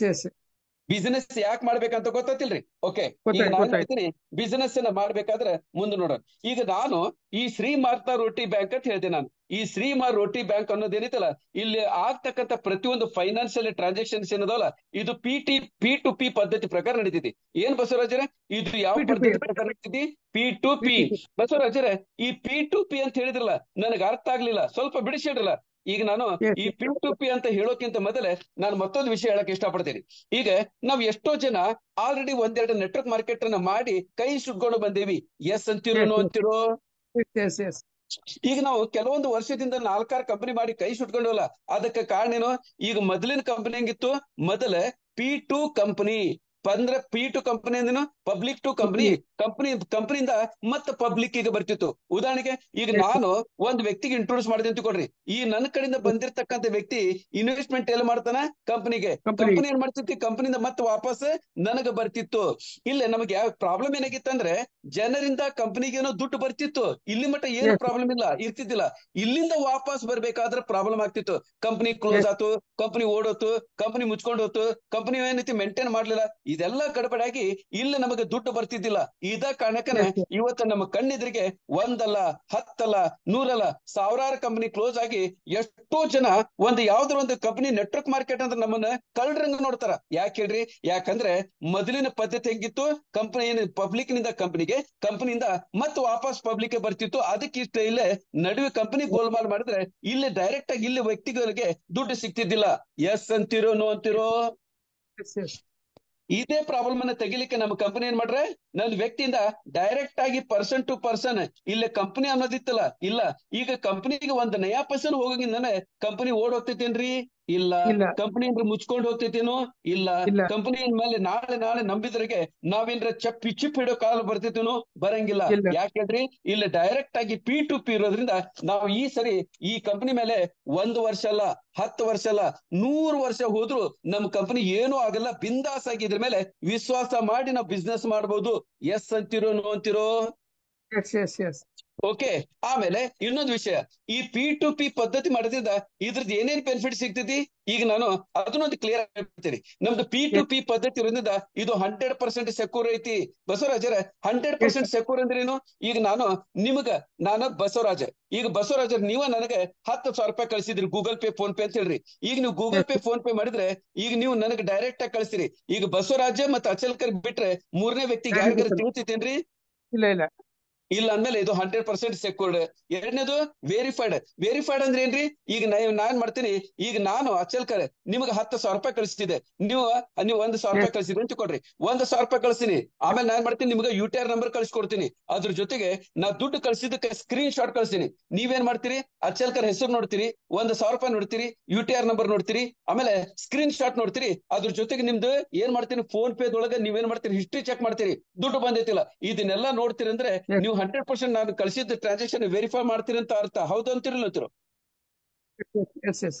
ಬಿಸಿನೆಸ್ ಯಾಕೆ ಮಾಡ್ಬೇಕಂತ ಗೊತ್ತಿಲ್ರಿ? ಓಕೆ, ಈಗ ನಾನು ಹೇಳ್ತೀನಿ, ಬಿಸಿನೆಸ್ ಅನ್ನ ಮಾಡ್ಬೇಕಾದ್ರೆ ಮುಂದೆ ನೋಡೋಣ. ಈಗ ನಾನು ಈ ಶ್ರೀ ಮಾರ್ತಾ ರೋಟಿ ಬ್ಯಾಂಕ್ ಅಂತ ಹೇಳ್ತೀನಿ. ನಾನು ಈ ಶ್ರೀ ರೋಟಿ ಬ್ಯಾಂಕ್ ಅನ್ನೋದೇನಿತ್ತಲ್ಲ, ಇಲ್ಲಿ ಆಗ್ತಕ್ಕಂಥ ಪ್ರತಿಯೊಂದು ಫೈನಾನ್ಷಿಯಲ್ ಟ್ರಾನ್ಸಾಕ್ಷನ್ಸ್ ಏನದಲ್ಲ, ಇದು P2P ಪದ್ಧತಿ ಪ್ರಕಾರ ನಡೀತೈತಿ. ಏನ್ ಬಸವರಾಜರೇ, ಇದು ಯಾವ ಪದ್ಧತಿ ಪ್ರಕಾರ ನಡೀತೈತಿ? P2P. ಬಸವರಾಜರೇ, ಈ P2P ಅಂತ ಹೇಳಿದ್ರಲ್ಲ, ನನಗೆ ಅರ್ಥ ಆಗ್ಲಿಲ್ಲ, ಸ್ವಲ್ಪ ಬಿಡಿಸಿ ಹೇಳ್ರಲ್ಲ. ಈಗ ನಾನು ಈ P2P ಅಂತ ಹೇಳೋಕ್ಕಿಂತ ಮೊದಲೇ ನಾನು ಮತ್ತೊಂದು ವಿಷಯ ಹೇಳಕ್ ಇಷ್ಟಪಡ್ತೀನಿ. ಈಗ ನಾವ್ ಎಷ್ಟೋ ಜನ ಆಲ್ರೆಡಿ 1-2 ನೆಟ್ವರ್ಕ್ ಮಾರ್ಕೆಟ್ ಅನ್ನ ಮಾಡಿ ಕೈ ಸುಟ್ಕೊಂಡು ಬಂದೇವಿ. ಎಸ್ ಅಂತಿರೋ ನೋ ಅಂತಿರೋ? ಈಗ ನಾವು ಕೆಲವೊಂದು ವರ್ಷದಿಂದ 4-6 ಕಂಪನಿ ಮಾಡಿ ಕೈ ಸುಟ್ಕೊಂಡವಲ್ಲ, ಅದಕ್ಕೆ ಕಾರಣ ಏನು? ಈಗ ಮೊದಲಿನ ಕಂಪನಿ ಹೆಂಗಿತ್ತು? ಮೊದಲ P2 ಕಂಪನಿ ಅಂದ್ರೆ P2 ಕಂಪನಿ ಅಂದ್ರೇನು? Public two company. ಕಂಪನಿಯಿಂದ ಮತ್ತೆ ಪಬ್ಲಿಕ್ ಈಗ ಬರ್ತಿತ್ತು. ಉದಾಹರಣೆಗೆ ಈಗ ನಾನು ಒಂದ್ ವ್ಯಕ್ತಿಗೆ ಇಂಟ್ರೊಡ್ಯೂಸ್ ಮಾಡಿದೆ ಅಂತ ಕೊಡ್ರಿ, ಈ ನನ್ನ ಕಡೆಯಿಂದ ಬಂದಿರತಕ್ಕಂತ ವ್ಯಕ್ತಿ ಇನ್ವೆಸ್ಟ್ಮೆಂಟ್ ಎಲ್ಲಿ ಮಾಡ್ತಾನ? ಕಂಪನಿಗೆ. ಕಂಪನಿ ಏನ್ ಮಾಡ್ತಿತ್ತು? ಕಂಪನಿಯಿಂದ ಮತ್ತೆ ವಾಪಸ್ ನನಗ ಬರ್ತಿತ್ತು. ಇಲ್ಲ, ನಮಗೆ ಯಾವ ಪ್ರಾಬ್ಲಮ್ ಏನಾಗಿತ್ತಂದ್ರೆ, ಜನರಿಂದ ಕಂಪನಿಗೆ ಏನೋ ದುಡ್ಡು ಬರ್ತಿತ್ತು, ಇಲ್ಲಿ ಮಟ್ಟ ಏನು ಪ್ರಾಬ್ಲಮ್ ಇರ್ತಿದ್ದಿಲ್ಲ. ಇಲ್ಲಿಂದ ವಾಪಸ್ ಬರ್ಬೇಕಾದ್ರೆ ಪ್ರಾಬ್ಲಮ್ ಆಗ್ತಿತ್ತು. ಕಂಪನಿ ಕ್ಲೋಸ್ ಆತು, ಕಂಪನಿ ಓಡೋತು, ಕಂಪನಿ ಮುಚ್ಕೊಂಡು ಹೋತು, ಕಂಪನಿ ಏನೈತಿ ಮೇಂಟೈನ್ ಮಾಡ್ಲಿಲ್ಲ, ಇದೆಲ್ಲ ಗಡಬಡಾಗಿ ಇಲ್ಲಿ ನಮಗೆ ದುಡ್ಡು ಬರ್ತಿದ್ದಿಲ್ಲ. ಇದ ಕಾರಣಕ್ಕನೆ ಇವತ್ತು ನಮ್ಮ ಕಣ್ಣೆದ್ರಿಗೆ 1 ಅಲ್ಲ 10 ಅಲ್ಲ 100 ಅಲ್ಲ 1000 ಕಂಪನಿ ಕ್ಲೋಸ್ ಆಗಿ ಎಷ್ಟೋ ಜನ ಯಾವ್ದಾರ ಒಂದು ಕಂಪನಿ ನೆಟ್ವರ್ಕ್ ಮಾರ್ಕೆಟ್ ಅಂದ್ರೆ ನಮ್ಮನ್ನ ಕಳ್ಳರಂಗ ನೋಡ್ತಾರ. ಯಾಕೆ ಹೇಳ್ರಿ? ಯಾಕಂದ್ರೆ ಮೊದಲಿನ ಪದ್ಧತಿ ಹೆಂಗಿತ್ತು? ಕಂಪನಿ ಪಬ್ಲಿಕ್ ನಿಂದ ಕಂಪನಿಗೆ, ಕಂಪನಿಯಿಂದ ಮತ್ತೆ ವಾಪಸ್ ಪಬ್ಲಿಕ್ ಬರ್ತಿತ್ತು. ಅದಕ್ಕೆ ಇಷ್ಟ ಇಲ್ಲೇ ನಡುವೆ ಕಂಪನಿ ಗೋಲ್ಮಾಲ್ ಮಾಡಿದ್ರೆ ಇಲ್ಲಿ ಡೈರೆಕ್ಟ್ ಆಗಿ ಇಲ್ಲಿ ವ್ಯಕ್ತಿಗಳಿಗೆ ದುಡ್ಡು ಸಿಗ್ತಿದ್ದಿಲ್ಲ. ಎಸ್ ಅಂತಿರೋ ನೋ ಅಂತಿರೋ? ಇದೇ ಪ್ರಾಬ್ಲಮ್ ಅನ್ನ ತೆಗಿಲಿಕ್ಕೆ ನಮ್ಮ ಕಂಪನಿ ಏನ್ ಮಾಡ್ರೆ, ನನ್ನ ವ್ಯಕ್ತಿಯಿಂದ ಡೈರೆಕ್ಟ್ ಆಗಿ ಪರ್ಸನ್ ಟು ಪರ್ಸನ್ ಇಲ್ಲಿ ಕಂಪನಿ ಅನ್ನೋದಿತ್ತಲ್ಲ, ಇಲ್ಲ, ಈಗ ಕಂಪನಿಗೆ 1 ನಯಾ ಪೈಸೆ ಹೋಗಂಗಿಂದಾನೆ ಕಂಪನಿ ಓಡ್ ಹೋಗ್ತೈತೇನ್ರಿ? ಇಲ್ಲ. ಇಲ್ಲ ಕಂಪನಿ ಏನ್ರ ಮುಚ್ಕೊಂಡು ಹೋಗ್ತೈತೇನೋ? ಇಲ್ಲ. ಇಲ್ಲ ಕಂಪನಿ ಮೇಲೆ ನಾಳೆ ನಂಬಿದ್ರಿಗೆ ನಾವೇನ್ರ ಚಿಪ್ ಹಿಡೋ ಕಾಲ ಬರ್ತೈತೇನೋ? ಬರಂಗಿಲ್ಲ. ಇಲ್ಲ ಯಾಕೆಂದ್ರಿ ಇಲ್ಲಿ ಡೈರೆಕ್ಟ್ ಆಗಿ P2P ಇರೋದ್ರಿಂದ ನಾವು ಈ ಸರಿ ಈ ಕಂಪನಿ ಮೇಲೆ 1 ವರ್ಷ ಅಲ್ಲ, 10 ವರ್ಷ ಅಲ್ಲ, 100 ವರ್ಷ ಹೋದ್ರು ನಮ್ ಕಂಪನಿ ಏನೂ ಆಗಲ್ಲ. ಬಿಂದಾಸ್ ಆಗಿ ಇದ್ರ ಮೇಲೆ ವಿಶ್ವಾಸ ಮಾಡಿ ನಾವು ಬಿಸ್ನೆಸ್ ಮಾಡಬಹುದು. ಎಸ್ ಅಂತಿರೋ ನೋ ಅಂತಿರೋ? Yes yes yes okay. ಆಮೇಲೆ ಇನ್ನೊಂದು ವಿಷಯ, ಈ P2P ಪದ್ಧತಿ ಮಾಡೋದ್ರಿಂದ ಇದ್ರದ್ದು ಏನೇನ್ ಬೆನಿಫಿಟ್ ಸಿಗ್ತೈತಿ ಈಗ ನಾನು ಅದನ್ನೊಂದು ಕ್ಲಿಯರ್ ಆಗ್ಬಿಡ್ತೀನಿ. ನಮ್ದು P2P ಪದ್ಧತಿ ಇರೋದ್ರಿಂದ ಇದು 100% ಸೆಕ್ಯೂರ್ ಐತಿ. ಬಸವರಾಜರ 100% ಸೆಕ್ಯೂರ್ ಅಂದ್ರೆ ಏನು? ಈಗ ನಾನು ಬಸವರಾಜ, ಈಗ ಬಸವರಾಜರ್ ನೀವ ನನಗೆ 10,000 ರೂಪಾಯಿ ಕಳಿಸಿದ್ರಿ ಗೂಗಲ್ ಪೇ ಫೋನ್ ಪೇ ಅಂತ ಹೇಳ್ರಿ. ಈಗ ನೀವು ಗೂಗಲ್ ಪೇ ಫೋನ್ ಪೇ ಮಾಡಿದ್ರೆ ಈಗ ನೀವು ನನಗೆ ಡೈರೆಕ್ಟ್ ಆಗಿ ಕಳಿಸ್ತೀರಿ. ಈಗ ಬಸವರಾಜ ಮತ್ತೆ ಅಚಲ್ಕರ್ ಬಿಟ್ರೆ ಮೂರನೇ ವ್ಯಕ್ತಿಗೆ ಯಾರಿಗಾರ ತಿಳಿತೈತೇನ್ರಿ? ಇಲ್ಲ ಇಲ್ಲ ಇಲ್ಲ ಅಂದ್ಮೇಲೆ ಇದು 100% ಸೆಕ್ಯೂರ್ಡ್. ಎರಡನೇದು ವೆರಿಫೈಡ್ ಅಂದ್ರೆ ಏನ್ರಿ? ಈಗ ನಾನ್ ಮಾಡ್ತೀನಿ, ಈಗ ನಾನು ಅಚಲ್ಕರ್ ನಿಮ್ಗೆ 10,000 ರೂಪಾಯಿ ಕಳಿಸ್ತಿದ್ದೆ, ನೀವು 1,000 ರೂಪಾಯಿ ಕಳಿಸಿದ್ರಿ ಅಂತ ಕೊಡ್ರಿ. 1,000 ರೂಪಾಯಿ ಕಳಿಸ್ತೀನಿ, ಆಮೇಲೆ ನಾನ್ ಮಾಡ್ತೀನಿ ನಿಮ್ಗೆ UTR ನಂಬರ್ ಕಳಿಸ್ಕೊಡ್ತೀನಿ. ಅದ್ರ ಜೊತೆಗೆ ನಾ ದುಡ್ಡು ಕಳಿಸಿದ್ದಕ್ಕೆ ಸ್ಕ್ರೀನ್ ಶಾಟ್ ಕಳಿಸ್ತೀನಿ. ನೀವೇನ್ ಮಾಡ್ತೀರಿ? ಅಚಲ್ಕರ್ ಹೆಸರು ನೋಡ್ತೀರಿ, 1,000 ರೂಪಾಯಿ ನೋಡ್ತೀರಿ, UTR ನಂಬರ್ ನೋಡ್ತೀರಿ, ಆಮೇಲೆ ಸ್ಕ್ರೀನ್ ಶಾಟ್ ನೋಡ್ತೀರಿ. ಅದ್ರ ಜೊತೆಗೆ ನಿಮ್ದು ಏನ್ ಮಾಡ್ತೀನಿ, ಫೋನ್ ಪೇ ದೊಳಗೆ ನೀವೇನ್ ಮಾಡ್ತೀರಿ, ಹಿಸ್ಟ್ರಿ ಚೆಕ್ ಮಾಡ್ತೀರಿ, ದುಡ್ಡು ಬಂದೈತಿಲ್ಲ. ಇದನ್ನೆಲ್ಲ ನೋಡ್ತೀರಿ ಅಂದ್ರೆ ನೀವು 100% ನಾನು ಕಳಿಸಿದ ಟ್ರಾನ್ಸಾಕ್ಷನ್ ವೆರಿಫೈ ಮಾಡ್ತೀರಿ ಅಂತ ಅರ್ಥ. ಹೌದು ಅಂತಿರಲ್ಲ? ಎಸ್ ಎಸ್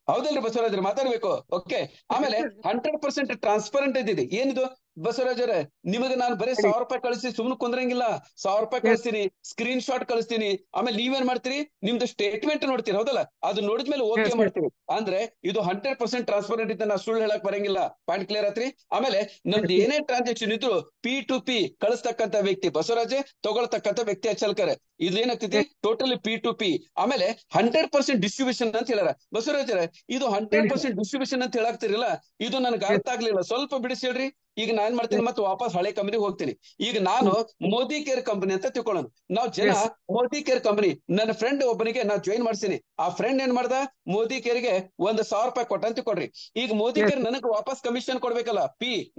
ಹೌದಲ್ರಿ ಬಸವರಾಜ್? ಮಾತಾಡ್ಬೇಕು. ಓಕೆ. ಆಮೇಲೆ 100% ಟ್ರಾನ್ಸ್ಪರೆಂಟ್ ಇದ್ದಿದೆ. ಏನಿದು ಬಸವರಾಜರ? ನಿಮಗೆ ನಾನು ಬರೀ 1,000 ರೂಪಾಯಿ ಕಳಿಸಿ ಸುಮ್ನೆ ಕುಂದ್ರಂಗಿಲ್ಲ. 1,000 ರೂಪಾಯಿ ಕಳಿಸ್ತೀನಿ, ಸ್ಕ್ರೀನ್ ಶಾಟ್ ಕಳಿಸ್ತೀನಿ, ಆಮೇಲೆ ನೀವೇನ್ ಮಾಡ್ತೀರಿ, ನಿಮ್ದು ಸ್ಟೇಟ್ಮೆಂಟ್ ನೋಡ್ತೀರಿ. ಹೌದಲ್ಲ? ಅದು ನೋಡಿದ್ಮೇಲೆ ಓಕೆ ಮಾಡ್ತೀರಿ. ಅಂದ್ರೆ ಇದು 100% ಟ್ರಾನ್ಸ್ಪರೆಂಟ್ ಇದ್ದ ನಾ ಸುಳ್ಳು ಹೇಳಕ್ ಬರಂಗಿಲ್ಲ. ಪಾಯಿಂಟ್ ಕ್ಲಿಯರ್ ಆತ್ರಿ? ಆಮೇಲೆ ನಮ್ದು ಏನೇ ಟ್ರಾನ್ಸಾಕ್ಷನ್ ಇದ್ರು P2P ಕಳಿಸ್ತಕ್ಕಂತ ವ್ಯಕ್ತಿ ಬಸವರಾಜ್, ತಗೊಳ್ತಕ್ಕಂತ ವ್ಯಕ್ತಿ ಅಚಲ್ಕರ್. ಇದು ಏನಾಗ್ತೈತಿ? Totally P2P. ಆಮೇಲೆ 100% ಡಿಸ್ಟ್ರಿಬ್ಯೂಷನ್ ಅಂತ ಹೇಳಾರ. ಬಸವರಾಜರ ಇದು 100% ಡಿಸ್ಟ್ರಿಬ್ಯೂಷನ್ ಅಂತ ಹೇಳಾಕ್ತಿರಲ್ಲ, ಇದು ನನಗೆ ಅರ್ಥ ಆಗ್ಲಿಲ್ಲ. ಸ್ವಲ್ಪ ಬಿಡಿಸಿ ಹೇಳ್ರಿ. ಈಗ ನಾನ್ ಮಾಡ್ತೀನಿ ಮತ್ತೆ ವಾಪಸ್ ಹಳೆ ಕಂಪನಿಗೆ ಹೋಗ್ತೀನಿ. ಈಗ ನಾನು ಮೋದಿ ಕೇರ್ ಕಂಪನಿ ಅಂತ ತಿಳ್ಕೊಳ್ಳೋಣ. ನಾವು ಜನ ಮೋದಿ ಕೇರ್ ಕಂಪನಿ, ನನ್ನ ಫ್ರೆಂಡ್ ಒಬ್ಬನಿಗೆ ನಾ ಜಾಯಿನ್ ಮಾಡ್ತೀನಿ. ಆ ಫ್ರೆಂಡ್ ಏನ್ ಮಾಡ್ದ, ಮೋದಿ ಕೇರ್ಗೆ 1,000 ರೂಪಾಯಿ ಕೊಟ್ಟ ಅಂತ ಕೊಡ್ರಿ. ಈಗ ಮೋದಿ ಕೇರ್ ನನಗೆ ವಾಪಸ್ ಕಮಿಷನ್ ಕೊಡ್ಬೇಕಲ್ಲ,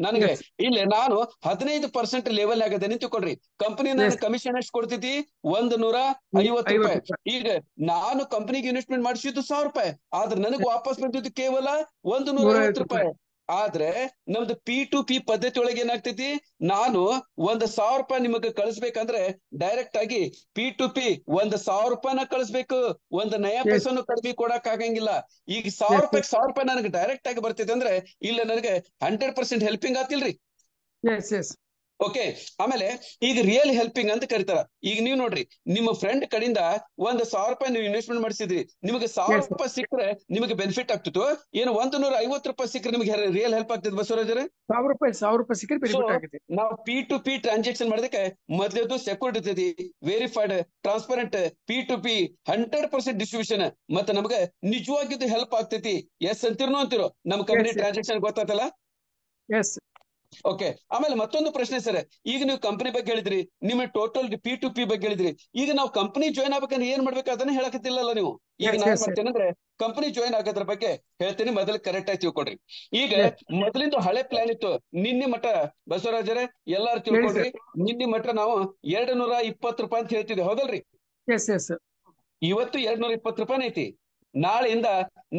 ನನಗೆ. ಇಲ್ಲ, ನಾನು 15% ಲೆವೆಲ್ ಆಗದೆ ನಿಂತುಕೊಡ್ರಿ. ಕಂಪನಿ ನನ್ನ ಕಮಿಷನ್ ಎಷ್ಟು ಕೊಡ್ತೈತಿ? 150 ರೂಪಾಯಿ. ಈಗ ನಾನು ಕಂಪನಿಗೆ ಇನ್ವೆಸ್ಟ್ಮೆಂಟ್ ಮಾಡಿಸಿದ್ದು 1,000 ರೂಪಾಯಿ, ಆದ್ರೆ ನನಗೆ ವಾಪಸ್ ಬಂದಿದ್ದು ಕೇವಲ 150 ರೂಪಾಯಿ. ಆದ್ರೆ ನಮ್ದು P2P ಪದ್ಧತಿ ಒಳಗೆ ಏನಾಗ್ತೈತಿ, ನಾನು 1,000 ರೂಪಾಯಿ ನಿಮಗೆ ಕಳಿಸ್ಬೇಕಂದ್ರೆ ಡೈರೆಕ್ಟ್ ಆಗಿ P2P 1,000 ರೂಪಾಯಿನ ಕಳಿಸ್ಬೇಕು. ಒಂದು ನಯಾ ಪೈಸನ್ನು ಕಡಿಮೆ ಕೊಡಕ್ ಆಗಂಗಿಲ್ಲ. ಈಗ 1,000 ರೂಪಾಯಿ ನನಗೆ ಡೈರೆಕ್ಟ್ ಆಗಿ ಬರ್ತೈತೆ ಅಂದ್ರೆ ಇಲ್ಲ ನನಗೆ 100% ಹೆಲ್ಪಿಂಗ್ ಆತಿಲ್ರಿ? ಓಕೆ. ಆಮೇಲೆ ಈಗ ರಿಯಲ್ ಹೆಲ್ಪಿಂಗ್ ಅಂತ ಕರೀತಾರ. ಈಗ ನೀವು ನೋಡ್ರಿ, ನಿಮ್ಮ ಫ್ರೆಂಡ್ ಕಡೆಯಿಂದ 1,000 ರೂಪಾಯಿ ನೀವು ಇನ್ವೆಸ್ಟ್ಮೆಂಟ್ ಮಾಡಿಸಿದ್ರಿ, ನಿಮಗೆ 1,000 ರೂಪಾಯಿ ಸಿಕ್ಕರೆ ನಿಮಗೆ ಬೆನಿಫಿಟ್ ಆಗ್ತಿತ್ತು. ಏನು 150 ರೂಪಾಯಿ ಸಿಕ್ಕರೆ ನಿಮಗೆ ರಿಯಲ್ ಹೆಲ್ಪ್ ಆಗ್ತದೆ ಬಸವರಾಜರೇ? 1,000 ರೂಪಾಯಿ ಸಿಕ್ಕರೆ ಬೆನಿಫಿಟ್ ಆಗುತ್ತೆ. ನಾವು P2P ಟ್ರಾನ್ಸಾಕ್ಷನ್ ಮಾಡೋದಕ್ಕೆ ಮೊದಲೇದು ಸೆಕ್ಯೂರ್ಡ್ ಇರ್ತೈತಿ, ವೆರಿಫೈಡ್, ಟ್ರಾನ್ಸ್ಪರೆಂಟ್, P2P 100% ಡಿಸ್ಟ್ರಿಬ್ಯೂಷನ್, ಮತ್ತೆ ನಮಗೆ ನಿಜವಾಗಿದ್ದು ಹೆಲ್ಪ್ ಆಗ್ತೈತಿ. ಎಸ್ ಅಂತಿರ್ನೋ ಅಂತಿರೋ? ನಮ್ಮ ಕಂಪನಿ ಟ್ರಾನ್ಸಾಕ್ಷನ್ ಗೊತ್ತಾತಲ್ಲ? ಓಕೆ. ಆಮೇಲೆ ಮತ್ತೊಂದು ಪ್ರಶ್ನೆ ಸರ್, ಈಗ ನೀವು ಕಂಪನಿ ಬಗ್ಗೆ ಹೇಳಿದ್ರಿ, ನಿಮ್ಮ ಟೋಟಲ್ P2P ಬಗ್ಗೆ ಹೇಳಿದ್ರಿ. ಈಗ ನಾವು ಕಂಪನಿ ಜಾಯಿನ್ ಆಗ್ಬೇಕಂದ್ರೆ ಏನ್ ಮಾಡ್ಬೇಕು ಅದನ್ನ ಹೇಳಕತ್ತಿಲ್ಲಲ್ಲ ನೀವು. ಈಗ ನಾನ್ ಮಾಡ್ತೇನೆ ಅಂದ್ರೆ ಕಂಪನಿ ಜಾಯಿನ್ ಆಗೋದ್ರ ಬಗ್ಗೆ ಹೇಳ್ತೀನಿ. ಮೊದಲು ಕರೆಕ್ಟ್ ಆಗಿ ತಿಳ್ಕೊಡ್ರಿ. ಈಗ ಮೊದಲಿಂದ ಹಳೆ ಪ್ಲಾನ್ ಇತ್ತು. ನಿನ್ನೆ ಮಠ ಬಸವರಾಜರೇ ಎಲ್ಲಾರು ತಿಳ್ಕೊಡ್ರಿ, ನಿನ್ನೆ ಮಠ ನಾವು 220 ರೂಪಾಯಿ ಅಂತ ಹೇಳ್ತಿದ್ವಿ. ಹೌದಲ್ರಿ? ಇವತ್ತು 220 ರೂಪಾಯಿ ಐತಿ. ನಾಳೆಯಿಂದ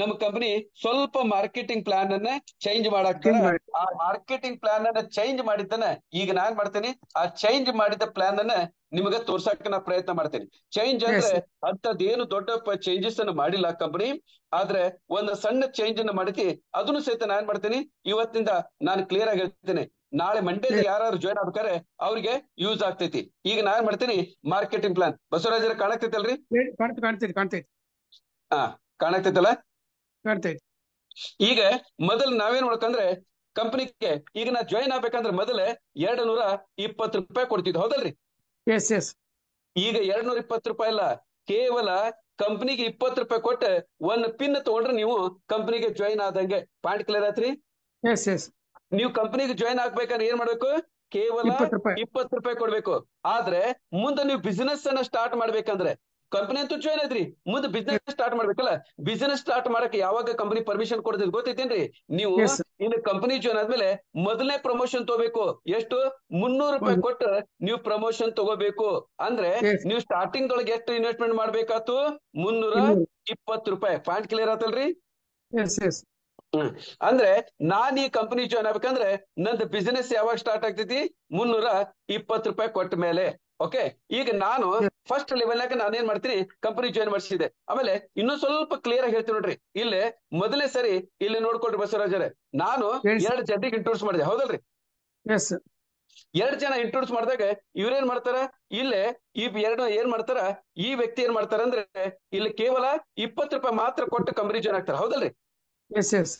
ನಮ್ಮ ಕಂಪನಿ ಸ್ವಲ್ಪ ಮಾರ್ಕೆಟಿಂಗ್ ಪ್ಲಾನ್ ಅನ್ನ ಚೇಂಜ್ ಮಾಡಾಕ್ತಾರ. ಆ ಮಾರ್ಕೆಟಿಂಗ್ ಪ್ಲಾನ್ ಅನ್ನ ಚೇಂಜ್ ಮಾಡಿದ್ದನ್ನ ಈಗ ನಾನ್ ಮಾಡ್ತೇನೆ. ಆ ಚೇಂಜ್ ಮಾಡಿದ ಪ್ಲಾನ್ ಅನ್ನ ನಿಮಗೆ ತೋರ್ಸಕ್ಕೆ ನಾ ಪ್ರಯತ್ನ ಮಾಡ್ತೇನೆ. ಚೇಂಜ್ ಅಂದ್ರೆ ಅಂತದ್ದೇನು ದೊಡ್ಡ ಚೇಂಜಸ್ ಅನ್ನು ಮಾಡಿಲ್ಲ ಕಂಪನಿ, ಆದ್ರೆ ಒಂದು ಸಣ್ಣ ಚೇಂಜ್ ಅನ್ನು ಮಾಡಿತಿ. ಅದನ್ನು ಸಹಿತ ನಾನ್ ಮಾಡ್ತೇನೆ. ಇವತ್ತಿಂದ ನಾನು ಕ್ಲಿಯರ್ ಆಗಿ ಹೇಳ್ತೇನೆ. ನಾಳೆ ಮಂಡೇ ಯಾರು ಜಾಯ್ನ್ ಆಗ್ಬೇಕಾರೆ ಅವ್ರಿಗೆ ಯೂಸ್ ಆಗ್ತೈತಿ. ಈಗ ನಾನ್ ಮಾಡ್ತೀನಿ ಮಾರ್ಕೆಟಿಂಗ್ ಪ್ಲಾನ್. ಬಸವರಾಜರ ಕಾಣಕ್ತೈತಲ್ರಿ? ಹಾ, ಕಾಣಕ್ತೈತಲ್ಲ? ಈಗ ಮೊದಲು ನಾವೇನ್ ಮಾಡ್ಬೇಕಂದ್ರೆ ಕಂಪನಿಗೆ ಈಗ ನಾ ಜಾಯಿನ್ ಆಗ್ಬೇಕಂದ್ರೆ ಮೊದಲೇ 220 ರೂಪಾಯಿ ಕೊಡ್ತಿದ್ವಿ. ಹೌದಲ್ರಿ? ಈಗ 220 ರೂಪಾಯಿ ಇಲ್ಲ, ಕೇವಲ ಕಂಪನಿಗೆ 20 ರೂಪಾಯಿ ಕೊಟ್ಟು ಒಂದು ಪಿನ್ ತಗೊಂಡ್ರೆ ನೀವು ಕಂಪನಿಗೆ ಜಾಯಿನ್ ಆದಂಗೆ. ಪಾಯಿಂಟ್ ಕ್ಲಿಯರ್ ಆತ್ರಿ? ನೀವು ಕಂಪನಿಗೆ ಜಾಯಿನ್ ಆಗ್ಬೇಕಂದ್ರೆ ಏನ್ ಮಾಡ್ಬೇಕು? ಕೇವಲ 20 ರೂಪಾಯಿ ಕೊಡ್ಬೇಕು. ಆದ್ರೆ ಮುಂದೆ ನೀವು ಬಿಸಿನೆಸ್ ಅನ್ನ ಸ್ಟಾರ್ಟ್ ಮಾಡ್ಬೇಕಂದ್ರೆ, ಕಂಪನಿ ಅಂತೂ ಜಾಯಿನ್ ಆದ್ರಿ, ಮುಂದೆ ಬಿಸ್ನೆಸ್ ಸ್ಟಾರ್ಟ್ ಮಾಡ್ಬೇಕಲ್ಲ. ಬಿಸಿನೆಸ್ ಸ್ಟಾರ್ಟ್ ಮಾಡಕ್ಕೆ ಯಾವಾಗ ಕಂಪನಿ ಪರ್ಮಿಷನ್ ಕೊಡ್ತೈತಿ ಗೊತ್ತೈತೇನ್ರಿ? ನೀವು ಇನ್ನು ಕಂಪನಿ ಜಾಯಿನ್ ಆದ್ಮೇಲೆ ಮೊದಲನೇ ಪ್ರಮೋಷನ್ ತಗೋಬೇಕು. ಎಷ್ಟು? 300 ರೂಪಾಯಿ ಕೊಟ್ಟು ನೀವು ಪ್ರಮೋಷನ್ ತಗೋಬೇಕು. ಅಂದ್ರೆ ನೀವು ಸ್ಟಾರ್ಟಿಂಗ್ ದೊಳಗೆ ಎಷ್ಟು ಇನ್ವೆಸ್ಟ್ಮೆಂಟ್ ಮಾಡ್ಬೇಕಾತು? 320 ರೂಪಾಯಿ. ಪಾಯಿಂಟ್ ಕ್ಲಿಯರ್ ಆತಲ್ರಿ? ಎಸ್ ಎಸ್ ಅಂದ್ರೆ ನಾನ್ ಈ ಕಂಪನಿ ಜಾಯ್ನ್ ಆಗ್ಬೇಕಂದ್ರೆ ನಂದು ಬಿಸಿನೆಸ್ ಯಾವಾಗ ಸ್ಟಾರ್ಟ್ ಆಗ್ತೈತಿ ₹320 ಕೊಟ್ಟ ಮೇಲೆ. ಓಕೆ, ಈಗ ನಾನು ಫಸ್ಟ್ ಲೆವೆಲ್ನಾಗ ನಾನೇನ್ ಮಾಡ್ತೀನಿ, ಕಂಪನಿ ಜಾಯ್ನ್ ಮಾಡಿಸಿದೆ. ಆಮೇಲೆ ಇನ್ನೂ ಸ್ವಲ್ಪ ಕ್ಲಿಯರ್ ಆಗಿ ಹೇಳ್ತೀನಿ ನೋಡ್ರಿ. ಇಲ್ಲಿ ಮೊದಲೇ ಸರಿ ಇಲ್ಲಿ ನೋಡ್ಕೊಳ್ರಿ ಬಸವರಾಜರೇ, ನಾನು ಹೇಳಿ 2 ಜನರಿಗೆ ಇಂಟ್ರೊಡ್ಯೂಸ್ ಮಾಡಿದೆ, ಹೌದಲ್ರಿ? ಎಸ್ 2 ಜನ ಇಂಟ್ರೊಡ್ಯೂಸ್ ಮಾಡಿದಾಗ ಇವ್ರೇನ್ ಮಾಡ್ತಾರ, ಇಲ್ಲೇ ಈ ಎರಡು ಏನ್ ಮಾಡ್ತಾರ, ಈ ವ್ಯಕ್ತಿ ಏನ್ ಮಾಡ್ತಾರ ಅಂದ್ರೆ ಇಲ್ಲಿ ಕೇವಲ ₹20 ಮಾತ್ರ ಕೊಟ್ಟು ಕಂಪನಿ ಜಾಯ್ನ್ ಆಗ್ತಾರ, ಹೌದಲ್ರಿ? ಎಸ್ ಎಸ್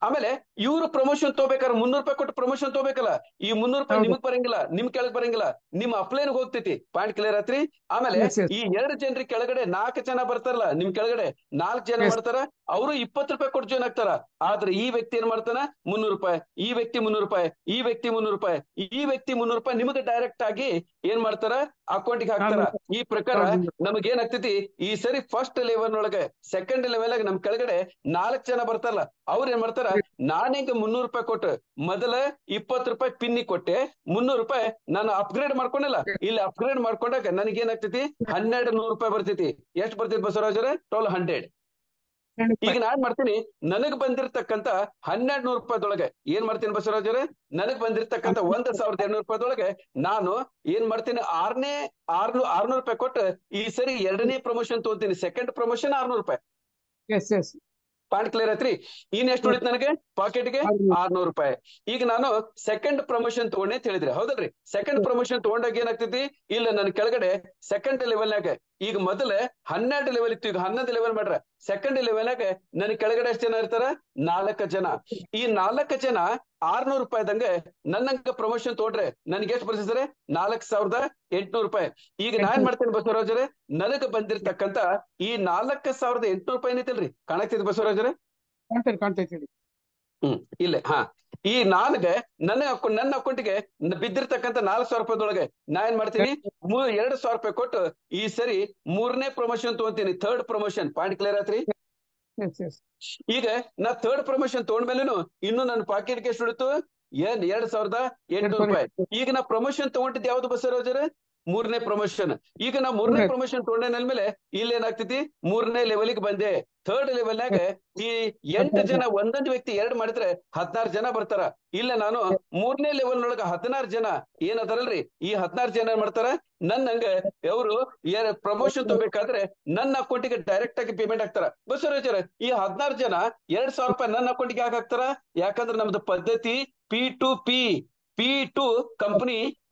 ಆಮೇಲೆ ಇವ್ರು ಪ್ರಮೋಷನ್ ತಗೋಬೇಕಾದ್ರೆ ₹300 ಕೊಟ್ಟು ಪ್ರಮೋಷನ್ ತಗೋಬೇಕಲ್ಲ. ಈ ₹300 ಹೌದು ನಿಮಗ್ ಬರಂಗಿಲ್ಲ, ನಿಮ್ ಕೆಳಗ್ ಬರಂಗಿಲ್ಲ, ನಿಮ್ಮ ಅಪ್ಲೈನ್ ಹೋಗ್ತೈತಿ. ಪಾಯಿಂಟ್ ಕ್ಲಿಯರ್ ಆತ್ರಿ? ಆಮೇಲೆ ಎಸ್ ಎಸ್ ಈ 2 ಜನರಿಗೆ ಕೆಳಗಡೆ 4 ಜನ ಬರ್ತಾರಲ್ಲ, ನಿಮ್ ಕೆಳಗಡೆ 4 ಜನ ಎಸ್ ಮಾಡ್ತಾರ, ಅವರು ₹20 ಕೊಟ್ಟು ಜಾಯ್ನ್ ಆಗ್ತಾರ. ಆದ್ರೆ ಈ ವ್ಯಕ್ತಿ ಏನ್ ಮಾಡ್ತಾನ, ₹300, ಈ ವ್ಯಕ್ತಿ ₹300, ಈ ವ್ಯಕ್ತಿ ₹300, ಈ ವ್ಯಕ್ತಿ ₹300 ನಿಮಗೆ ಡೈರೆಕ್ಟ್ ಆಗಿ ಏನ್ ಮಾಡ್ತಾರ, ಅಕೌಂಟ್ಗೆ ಹಾಕ್ತಾರ. ಈ ಪ್ರಕಾರ ನಮಗ್ ಏನಾಗ್ತೈತಿ, ಈ ಸರಿ ಫಸ್ಟ್ ಲೆವೆಲ್ ಒಳಗೆ ಸೆಕೆಂಡ್ ಲೆವೆಲ್ ಆಗ ನಮ್ ಕೆಳಗಡೆ 4 ಜನ ಬರ್ತಾರಲ್ಲ, ಅವ್ರ ಏನ್ ಮಾಡ್ತಾರ, ನಾನೀಗ ₹300 ಕೊಟ್ಟು ಮೊದಲ ₹20 ಪಿನ್ನಿ ಕೊಟ್ಟೆ, ₹300 ನಾನು ಅಪ್ಗ್ರೇಡ್ ಮಾಡ್ಕೊಂಡಿಲ್ಲ. ಇಲ್ಲಿ ಅಪ್ಗ್ರೇಡ್ ಮಾಡ್ಕೊಂಡಾಗ ನನಗೆ ಏನಾಗ್ತೈತಿ, ₹1200 ಬರ್ತೈತಿ. ಎಷ್ಟು ಬರ್ತೈತಿ ಬಸವರಾಜರೇ? 1200. ಈಗ ನಾನ್ ಮಾಡ್ತೀನಿ, ನನಗ್ ಬಂದಿರತಕ್ಕಂತ ₹1200 ಏನ್ ಮಾಡ್ತೀನಿ ಬಸವರಾಜರೇ, ನನಗ್ ಬಂದಿರತಕ್ಕಂತ ₹1200 ನಾನು ಏನ್ ಮಾಡ್ತೀನಿ, ₹600 ಕೊಟ್ಟು ಈ ಸರಿ 2ನೇ ಪ್ರಮೋಷನ್ ತಗೋತೀನಿ. Second promotion ₹600. Yes yes point clear ಐತ್ರಿ? ಇನ್ ಎಷ್ಟು ಉಳಿತು ನನಗೆ ಪಾಕೆಟ್ಗೆ? ₹600. ಈಗ ನಾನು ಸೆಕೆಂಡ್ ಪ್ರಮೋಷನ್ ತಗೊಂಡೆ ಅಂತ ಹೇಳಿದ್ರಿ, ಹೌದಲ್ರಿ? ಸೆಕೆಂಡ್ ಪ್ರಮೋಷನ್ ತಗೊಂಡಾಗ ಏನಾಗ್ತೈತಿ, ಇಲ್ಲ ನನ್ನ ಕೆಳಗಡೆ ಸೆಕೆಂಡ್ ಲೆವೆಲ್ನಾಗ ಈಗ ಮೊದಲ 12 ಲೆವೆಲ್ ಇತ್ತು, ಈಗ 11 ಲೆವೆಲ್ ಮಾಡ್ರ. ಸೆಕೆಂಡ್ ಲೆವೆಲ್ನಾಗ ನನ್ನ ಕೆಳಗಡೆ ಎಷ್ಟು ಜನ ಇರ್ತಾರ? 4 ಜನ. ಈ 4 ಜನ ₹600 ನನ್ನಂಗ ಪ್ರಮೋಷನ್ ತಗೊಂಡ್ರೆ ನನಗೆ ಎಷ್ಟು ಬರ್ತಿದ್ರೆ? ₹4800. ಈಗ ನಾನ್ ಮಾಡ್ತೇನೆ ಬಸವರಾಜರೇ, ನನಗ ಬಂದಿರತಕ್ಕಂತ ಈ ₹4800 ಏನೈತಿಲ್ರಿ, ಕಾಣಕ್ತಿದ್ ಬಸವರಾಜರೇ? ಕಾಣ್ತೈತಿ ಇಲ್ಲ, ಈ ನಾಲ್ಗೆ ನನ್ನ ಅಕೌಂಟ್ಗೆ ಬಿದ್ದಿರ್ತಕ್ಕಂಥ ₹4000 ನಾ ಏನ್ ಮಾಡ್ತೀನಿ, ₹2000 ಕೊಟ್ಟು ಈ ಸರಿ 3ನೇ ಪ್ರಮೋಷನ್ ತಗೊಂತೀನಿ, ಥರ್ಡ್ ಪ್ರಮೋಷನ್. ಪಾಯಿಂಟ್ ಕ್ಲಿಯರ್ ಆತ್ರಿ? ಈಗ ನಾ ಥರ್ಡ್ ಪ್ರಮೋಷನ್ ತಗೊಂಡ್ಮೇಲೆನು ಇನ್ನು ನನ್ನ ಪಾಕೆಟ್ಗೆ ಎಷ್ಟು ಉಳಿತು? ₹2800. ಈಗ ನಾ ಪ್ರಮೋಷನ್ ತಗೊಂಡಿದ್ದು ಯಾವ್ದು ಬಸವರಾಜರೇ? 3ನೇ ಪ್ರಮೋಷನ್. ಈಗ ನಾ 3ನೇ ಪ್ರಮೋಷನ್ ತಗೊಂಡೇನಲ್ಮೇಲೆ ಇಲ್ಲಿ ಏನಾಗ್ತೈತಿ, 3ನೇ ಲೆವೆಲ್ಗೆ ಬಂದೆ. ಥರ್ಡ್ ಲೆವೆಲ್ನಾಗ ಈ 8 ಜನ ಒಂದೊಂದು ವ್ಯಕ್ತಿ 2 ಮಾಡಿದ್ರೆ 16 ಜನ ಬರ್ತಾರ. ಇಲ್ಲ ನಾನು 3ನೇ ಲೆವೆಲ್ ನೊಳಗ 16 ಜನ ಏನದಾರಲ್ರಿ, ಈ 16 ಜನ ಏನ್ ಮಾಡ್ತಾರ, ನನ್ನಂಗ ಅವರು ಪ್ರಮೋಷನ್ ತಗೋಬೇಕಾದ್ರೆ ನನ್ನ ಅಕೌಂಟಿಗೆ ಡೈರೆಕ್ಟ್ ಆಗಿ ಪೇಮೆಂಟ್ ಹಾಕ್ತಾರ. ಬಸವರಾಜರ, ಈ 16 ಜನ ₹2000 ನನ್ನ ಅಕೌಂಟಿಗೆ ಯಾಕೆ ಹಾಕ್ತಾರ? ಯಾಕಂದ್ರೆ ನಮ್ದು ಪದ್ಧತಿ P2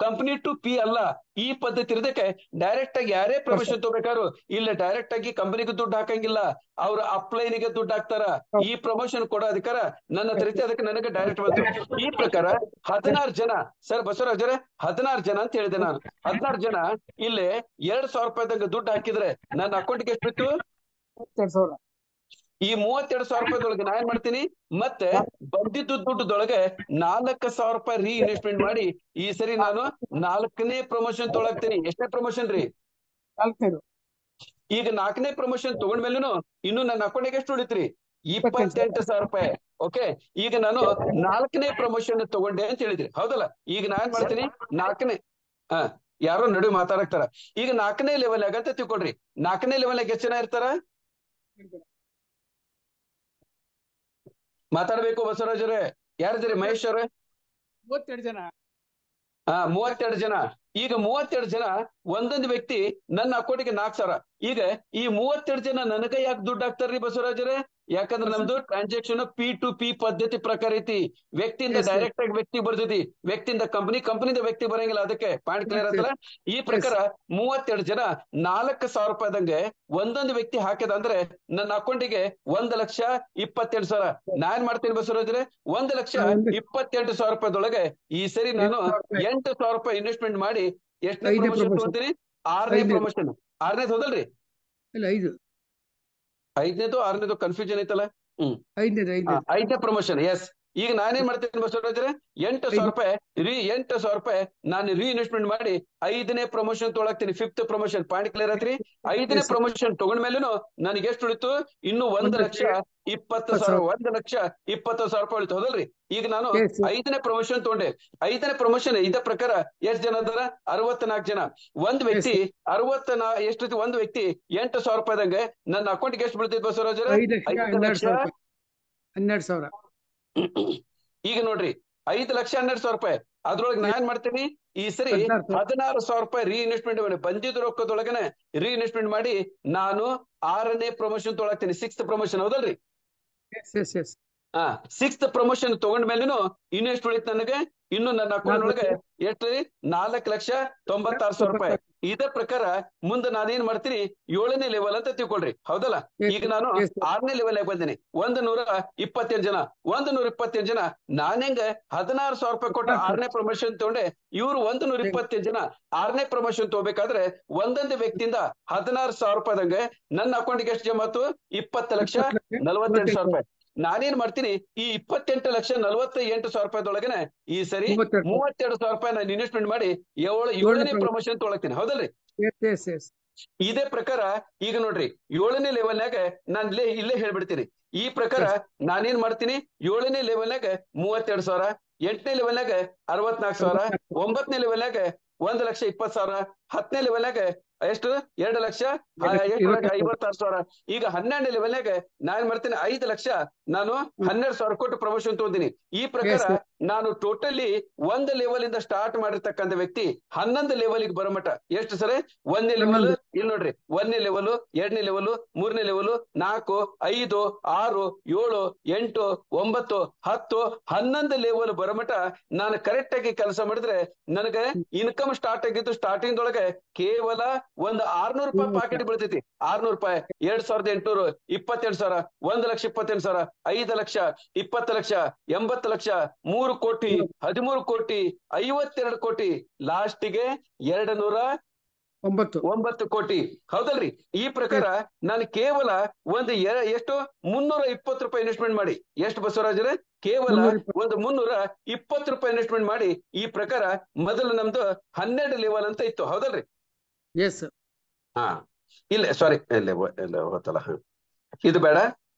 ಕಂಪನಿ ಟು ಪಿ ಅಲ್ಲ. ಈ ಪದ್ಧತಿ ಇರೋದಕ್ಕೆ ಡೈರೆಕ್ಟ್ ಆಗಿ ಯಾರೇ ಪ್ರಮೋಷನ್ ತಗೋಬೇಕಾದ್ರು ಇಲ್ಲ ಡೈರೆಕ್ಟ್ ಆಗಿ ಕಂಪನಿಗೆ ದುಡ್ಡು ಹಾಕಂಗಿಲ್ಲ, ಅವ್ರ ಅಪ್ಲೈನಿಗೆ ದುಡ್ಡು ಹಾಕ್ತಾರ. ಈ ಪ್ರಮೋಷನ್ ಕೊಡೋ ಅಧಿಕಾರ ನನ್ನ ಹತ್ರ ಐತಿ, ಅದಕ್ಕೆ ನನಗೆ ಡೈರೆಕ್ಟ್ ಬಂತು. ಈ ಪ್ರಕಾರ 16 ಜನ, ಸರ್ ಬಸವರಾಜರೇ 16 ಜನ ಅಂತ ಹೇಳಿದೆ ನಾನು. 16 ಜನ ಇಲ್ಲಿ ₹2000 ದುಡ್ಡು ಹಾಕಿದ್ರೆ ನನ್ನ ಅಕೌಂಟ್ಗೆ ಎಷ್ಟು ಬಿತ್ತು? ಈ ₹32,000 ನಾ ಏನ್ ಮಾಡ್ತೀನಿ, ಮತ್ತೆ ಬಂದಿದ್ದು ದುಡ್ಡದೊಳಗೆ ₹4,000 ರೀ ಇನ್ವೆಸ್ಟ್ಮೆಂಟ್ ಮಾಡಿ ಈ ಸರಿ ನಾನು 4ನೇ ಪ್ರಮೋಷನ್ ತೊಗೊಳಕ್ತೀನಿ. ಎಷ್ಟನೇ ಪ್ರಮೋಷನ್ ರೀ? ಈಗ 4ನೇ ಪ್ರಮೋಷನ್ ತಗೊಂಡ್ಮೇಲೆನು ಇನ್ನು ನನ್ನ ಅಕೌಂಟಿಗೆ ಎಷ್ಟು ಉಳಿತ್ರಿ? ₹28,000. ಓಕೆ, ಈಗ ನಾನು 4ನೇ ಪ್ರಮೋಷನ್ ತಗೊಂಡೆ ಅಂತ ಹೇಳಿದ್ರಿ, ಹೌದಲ್ಲ? ಈಗ ನಾ ಏನ್ ಮಾಡ್ತೀನಿ, 4ನೇ ಯಾರೋ ನಡುವೆ ಮಾತಾಡಕ್ತಾರ. ಈಗ 4ನೇ ಲೆವೆಲ್ ಆಗಂತ ತಿಳ್ಕೊಳ್ರಿ. 4ನೇ ಲೆವೆಲ್ ಆಗ ಎಷ್ಟು ಜನ ಇರ್ತಾರ? ಮಾತಾಡ್ಬೇಕು ಬಸವರಾಜರೇ. ಯಾರಿದ್ರಿ ಮಹೇಶ್ ಅವ್ರೆ? 32 ಜನ. 32 ಜನ. ಈಗ 32 ಜನ ಒಂದೊಂದು ವ್ಯಕ್ತಿ ನನ್ನ ಅಕೌಂಟಿಗೆ 4,000. ಈಗ ಈ 32 ಜನ ನನಗ ಯಾಕೆ ದುಡ್ಡು ಹಾಕ್ತಾರ್ರಿ ಬಸವರಾಜರೇ? ಯಾಕಂದ್ರೆ ನಮ್ದು ಟ್ರಾನ್ಸಾಕ್ಷನ್ P2P ಪದ್ಧತಿ ಪ್ರಕಾರ ಐತಿ. ವ್ಯಕ್ತಿಯಿಂದ ಡೈರೆಕ್ಟ್ ಆಗಿ ವ್ಯಕ್ತಿ ಬರ್ತೈತಿ, ವ್ಯಕ್ತಿಯಿಂದ ಕಂಪನಿಯಿಂದ ವ್ಯಕ್ತಿ ಬರಂಗಿಲ್ಲ. ಅದಕ್ಕೆ ಪಾಯಿಂಟ್ ಕ್ಲಿಯರ್ ಆತಲ್ಲ? ಈ ಪ್ರಕಾರ 32 ಜನ ₹4,000 ಒಂದೊಂದು ವ್ಯಕ್ತಿ ಹಾಕಿದ ಅಂದ್ರೆ ನನ್ನ ಅಕೌಂಟಿಗೆ 1,28,000. ನಾನ್ ಮಾಡ್ತೀನಿ ಬಸವರಾಜರೇ, ₹1,28,000 ಈ ಸರಿ ನಾನು ₹8,000 ಇನ್ವೆಸ್ಟ್ಮೆಂಟ್ ಮಾಡಿ ಎಷ್ಟನೇ ಪ್ರಮೋಷನ್ ತಗೋತೀನಿ? 6ನೇ ಪ್ರಮೋಷನ್. 6ನೇದು ಹೋದಲ್ರಿ? 5ನೇದು 6ನೇದು ಕನ್ಫ್ಯೂಷನ್ ಐತಲ್ಲ? 5ನೇ ಪ್ರಮೋಷನ್. ಎಸ್. ಈಗ ನಾನೇನ್ ಮಾಡ್ತೇನೆ ಬಸವರಾಜರೇ, ₹8,000 ನಾನು ರೀ ಇನ್ವೆಸ್ಟ್ಮೆಂಟ್ ಮಾಡಿ 5ನೇ ಪ್ರಮೋಷನ್ ತೊಗೊಳಕ್ತೀನಿ, 5th ಪ್ರಮೋಷನ್. ಪಾಯಿಂಟ್ ಕ್ಲಿಯರ್ ಆತ್ರಿ? 5ನೇ ಪ್ರಮೋಷನ್ ತಗೊಂಡ್ಮೇಲೆನು ನನಗೆ ಎಷ್ಟು ಉಳಿತು? ಇನ್ನು ₹1,20,000 ₹1,20,000 ಉಳಿತು, ಹೌದಲ್ರಿ? ಈಗ ನಾನು 5ನೇ ಪ್ರಮೋಷನ್ ತಗೊಂಡೆ. 5ನೇ ಪ್ರಮೋಷನ್ ಇದ ಪ್ರಕಾರ ಎಷ್ಟು ಜನ ಅದಾರ? 64 ಜನ. ಒಂದ್ ವ್ಯಕ್ತಿ ಎಷ್ಟು? ಒಂದ್ ವ್ಯಕ್ತಿ ₹8,000 ನನ್ನ ಅಕೌಂಟ್ಗೆ ಎಷ್ಟು ಬೀಳ್ತೈತಿ ಬಸವರಾಜರೇ? 12,000. ಈಗ ನೋಡ್ರಿ 5,12,000 ರೂಪಾಯಿ ಅದ್ರೊಳಗೆ ನಾ ಏನ್ ಮಾಡ್ತೀನಿ ಈ ಸರಿ 16,000 ರೂಪಾಯಿ ರೀಇನ್ವೆಸ್ಟ್ಮೆಂಟ್ ಮಾಡಿ ಬಂದಿದ್ದ ರೊಕ್ಕದೊಳಗನೆ ರೀಇನ್ವೆಸ್ಟ್ಮೆಂಟ್ ಮಾಡಿ ನಾನು 6ನೇ ಪ್ರಮೋಷನ್ ತೊಗೊಳಕ್ತೀನಿ 6th ಪ್ರಮೋಷನ್ ಹೌದಲ್ರಿ Yes. 6th ಪ್ರಮೋಷನ್ ತಗೊಂಡ ಮೇಲೂ ಇನ್ನು ಎಷ್ಟು ಉಳಿತು ನನಗೆ ಇನ್ನು ನನ್ನ ಅಕೌಂಟ್ ಒಳಗೆ ಎಷ್ಟು 4,96,000 ರೂಪಾಯಿ ಇದೇ ಪ್ರಕಾರ ಮುಂದೆ ನಾನೇನ್ ಮಾಡ್ತೀನಿ 7ನೇ ಲೆವೆಲ್ ಅಂತ ತಿಳ್ಕೊಳ್ರಿ ಹೌದಲ್ಲ ಈಗ ನಾನು 6ನೇ ಲೆವೆಲ್ ಬಂದಿನಿ 128 ಜನ 128 ಜನ ನಾನೆಂಗ 16,000 ರೂಪಾಯಿ ಕೊಟ್ಟು 6ನೇ ಪ್ರಮೋಷನ್ ತಗೊಂಡೆ ಇವ್ರು 128 ಜನ 6ನೇ ಪ್ರಮೋಷನ್ ತಗೋಬೇಕಾದ್ರೆ ಒಂದೊಂದು ವ್ಯಕ್ತಿಯಿಂದ 16,000 ರೂಪಾಯಿದಂಗೆ ನನ್ನ ಅಕೌಂಟ್ಗೆ ಎಷ್ಟು ಜಮಾ ಆಯ್ತು 20,48,000 ರೂಪಾಯಿ ನಾನೇನ್ ಮಾಡ್ತೀನಿ ಈ 28,48,000 ರೂಪಾಯಿದೊಳಗನೆ ಈ ಸರಿ 32,000 ರೂಪಾಯಿ ನಾನು ಇನ್ವೆಸ್ಟ್ಮೆಂಟ್ ಮಾಡಿ 7ನೇ ಪ್ರಮೋಷನ್ ತೊಗೊಳಕ್ತೀನಿ ಹೌದಲ್ರಿ ಇದೇ ಪ್ರಕಾರ ಈಗ ನೋಡ್ರಿ 7ನೇ ಲೆವೆಲ್ನಾಗ ನಾನ್ ಇಲ್ಲೇ ಹೇಳ್ಬಿಡ್ತೀನಿ ಈ ಪ್ರಕಾರ ನಾನೇನ್ ಮಾಡ್ತೀನಿ 7ನೇ ಲೆವೆಲ್ನಾಗ 32,000 8ನೇ ಲೆವೆಲ್ನಾಗ 64,000 9ನೇ ಲೆವೆಲ್ನಾಗ 1,20,000 10ನೇ ಲೆವೆಲ್ನಾಗ ಎಷ್ಟು 2,50,000 ಈಗ 12ನೇ ಲೆವೆಲ್ನಾಗ ನಾನ್ ಮಾಡ್ತೀನಿ 5 ಲಕ್ಷ ನಾನು 12,000 ಕೊಟ್ಟು ಪ್ರಮೋಷನ್ ತಗೊಂತೀನಿ ಈ ಪ್ರಕಾರ ನಾನು ಟೋಟಲಿ 1 ಲೆವೆಲ್ ಇಂದ ಸ್ಟಾರ್ಟ್ ಮಾಡಿರ್ತಕ್ಕಂಥ ವ್ಯಕ್ತಿ 11 ಲೆವೆಲ್ಗೆ ಬರೋಮಟ ಎಷ್ಟು ಸರಿ 1ನೇ ಲೆವೆಲ್ ಇಲ್ಲಿ ನೋಡ್ರಿ 1ನೇ ಲೆವೆಲ್ 2ನೇ ಲೆವೆಲ್ 3ನೇ ಲೆವೆಲ್ 4 5 6 7 8 9 10 11 ಲೆವೆಲ್ ಬರೋಮಟ ನಾನು ಕರೆಕ್ಟ್ ಆಗಿ ಕೆಲಸ ಮಾಡಿದ್ರೆ ನನಗೆ ಇನ್ಕಮ್ ಸ್ಟಾರ್ಟ್ ಆಗಿದ್ದು ಸ್ಟಾರ್ಟಿಂಗ್ ಒಳಗೆ ಕೇವಲ ಒಂದು 600 ರೂಪಾಯಿ ಪಾಕೆಟ್ ಬೀಳ್ತೈತಿ 600 ರೂಪಾಯಿ 2,800 22,000 1,28,000 5 ಲಕ್ಷ 20 ಲಕ್ಷ 80 ಲಕ್ಷ 3 ಕೋಟಿ 13 ಕೋಟಿ 52 ಕೋಟಿ ಲಾಸ್ಟಿಗೆ 209 ಕೋಟಿ ಹೌದಲ್ರಿ ಈ ಪ್ರಕಾರ ನಾನು ಕೇವಲ ಒಂದು ಎಷ್ಟು 320 ರೂಪಾಯಿ ಇನ್ವೆಸ್ಟ್ಮೆಂಟ್ ಮಾಡಿ ಎಷ್ಟು ಬಸವರಾಜರೇ ಕೇವಲ ಒಂದು 320 ರೂಪಾಯಿ ಇನ್ವೆಸ್ಟ್ಮೆಂಟ್ ಮಾಡಿ ಈ ಪ್ರಕಾರ ಮೊದಲು ನಮ್ದು 12 ಲೆವೆಲ್ ಅಂತ ಇತ್ತು ಹೌದಲ್ರಿ ಇಲ್ಲ ಸಾರಿ ಇಲ್ಲ ಹೋತಲ್ಲ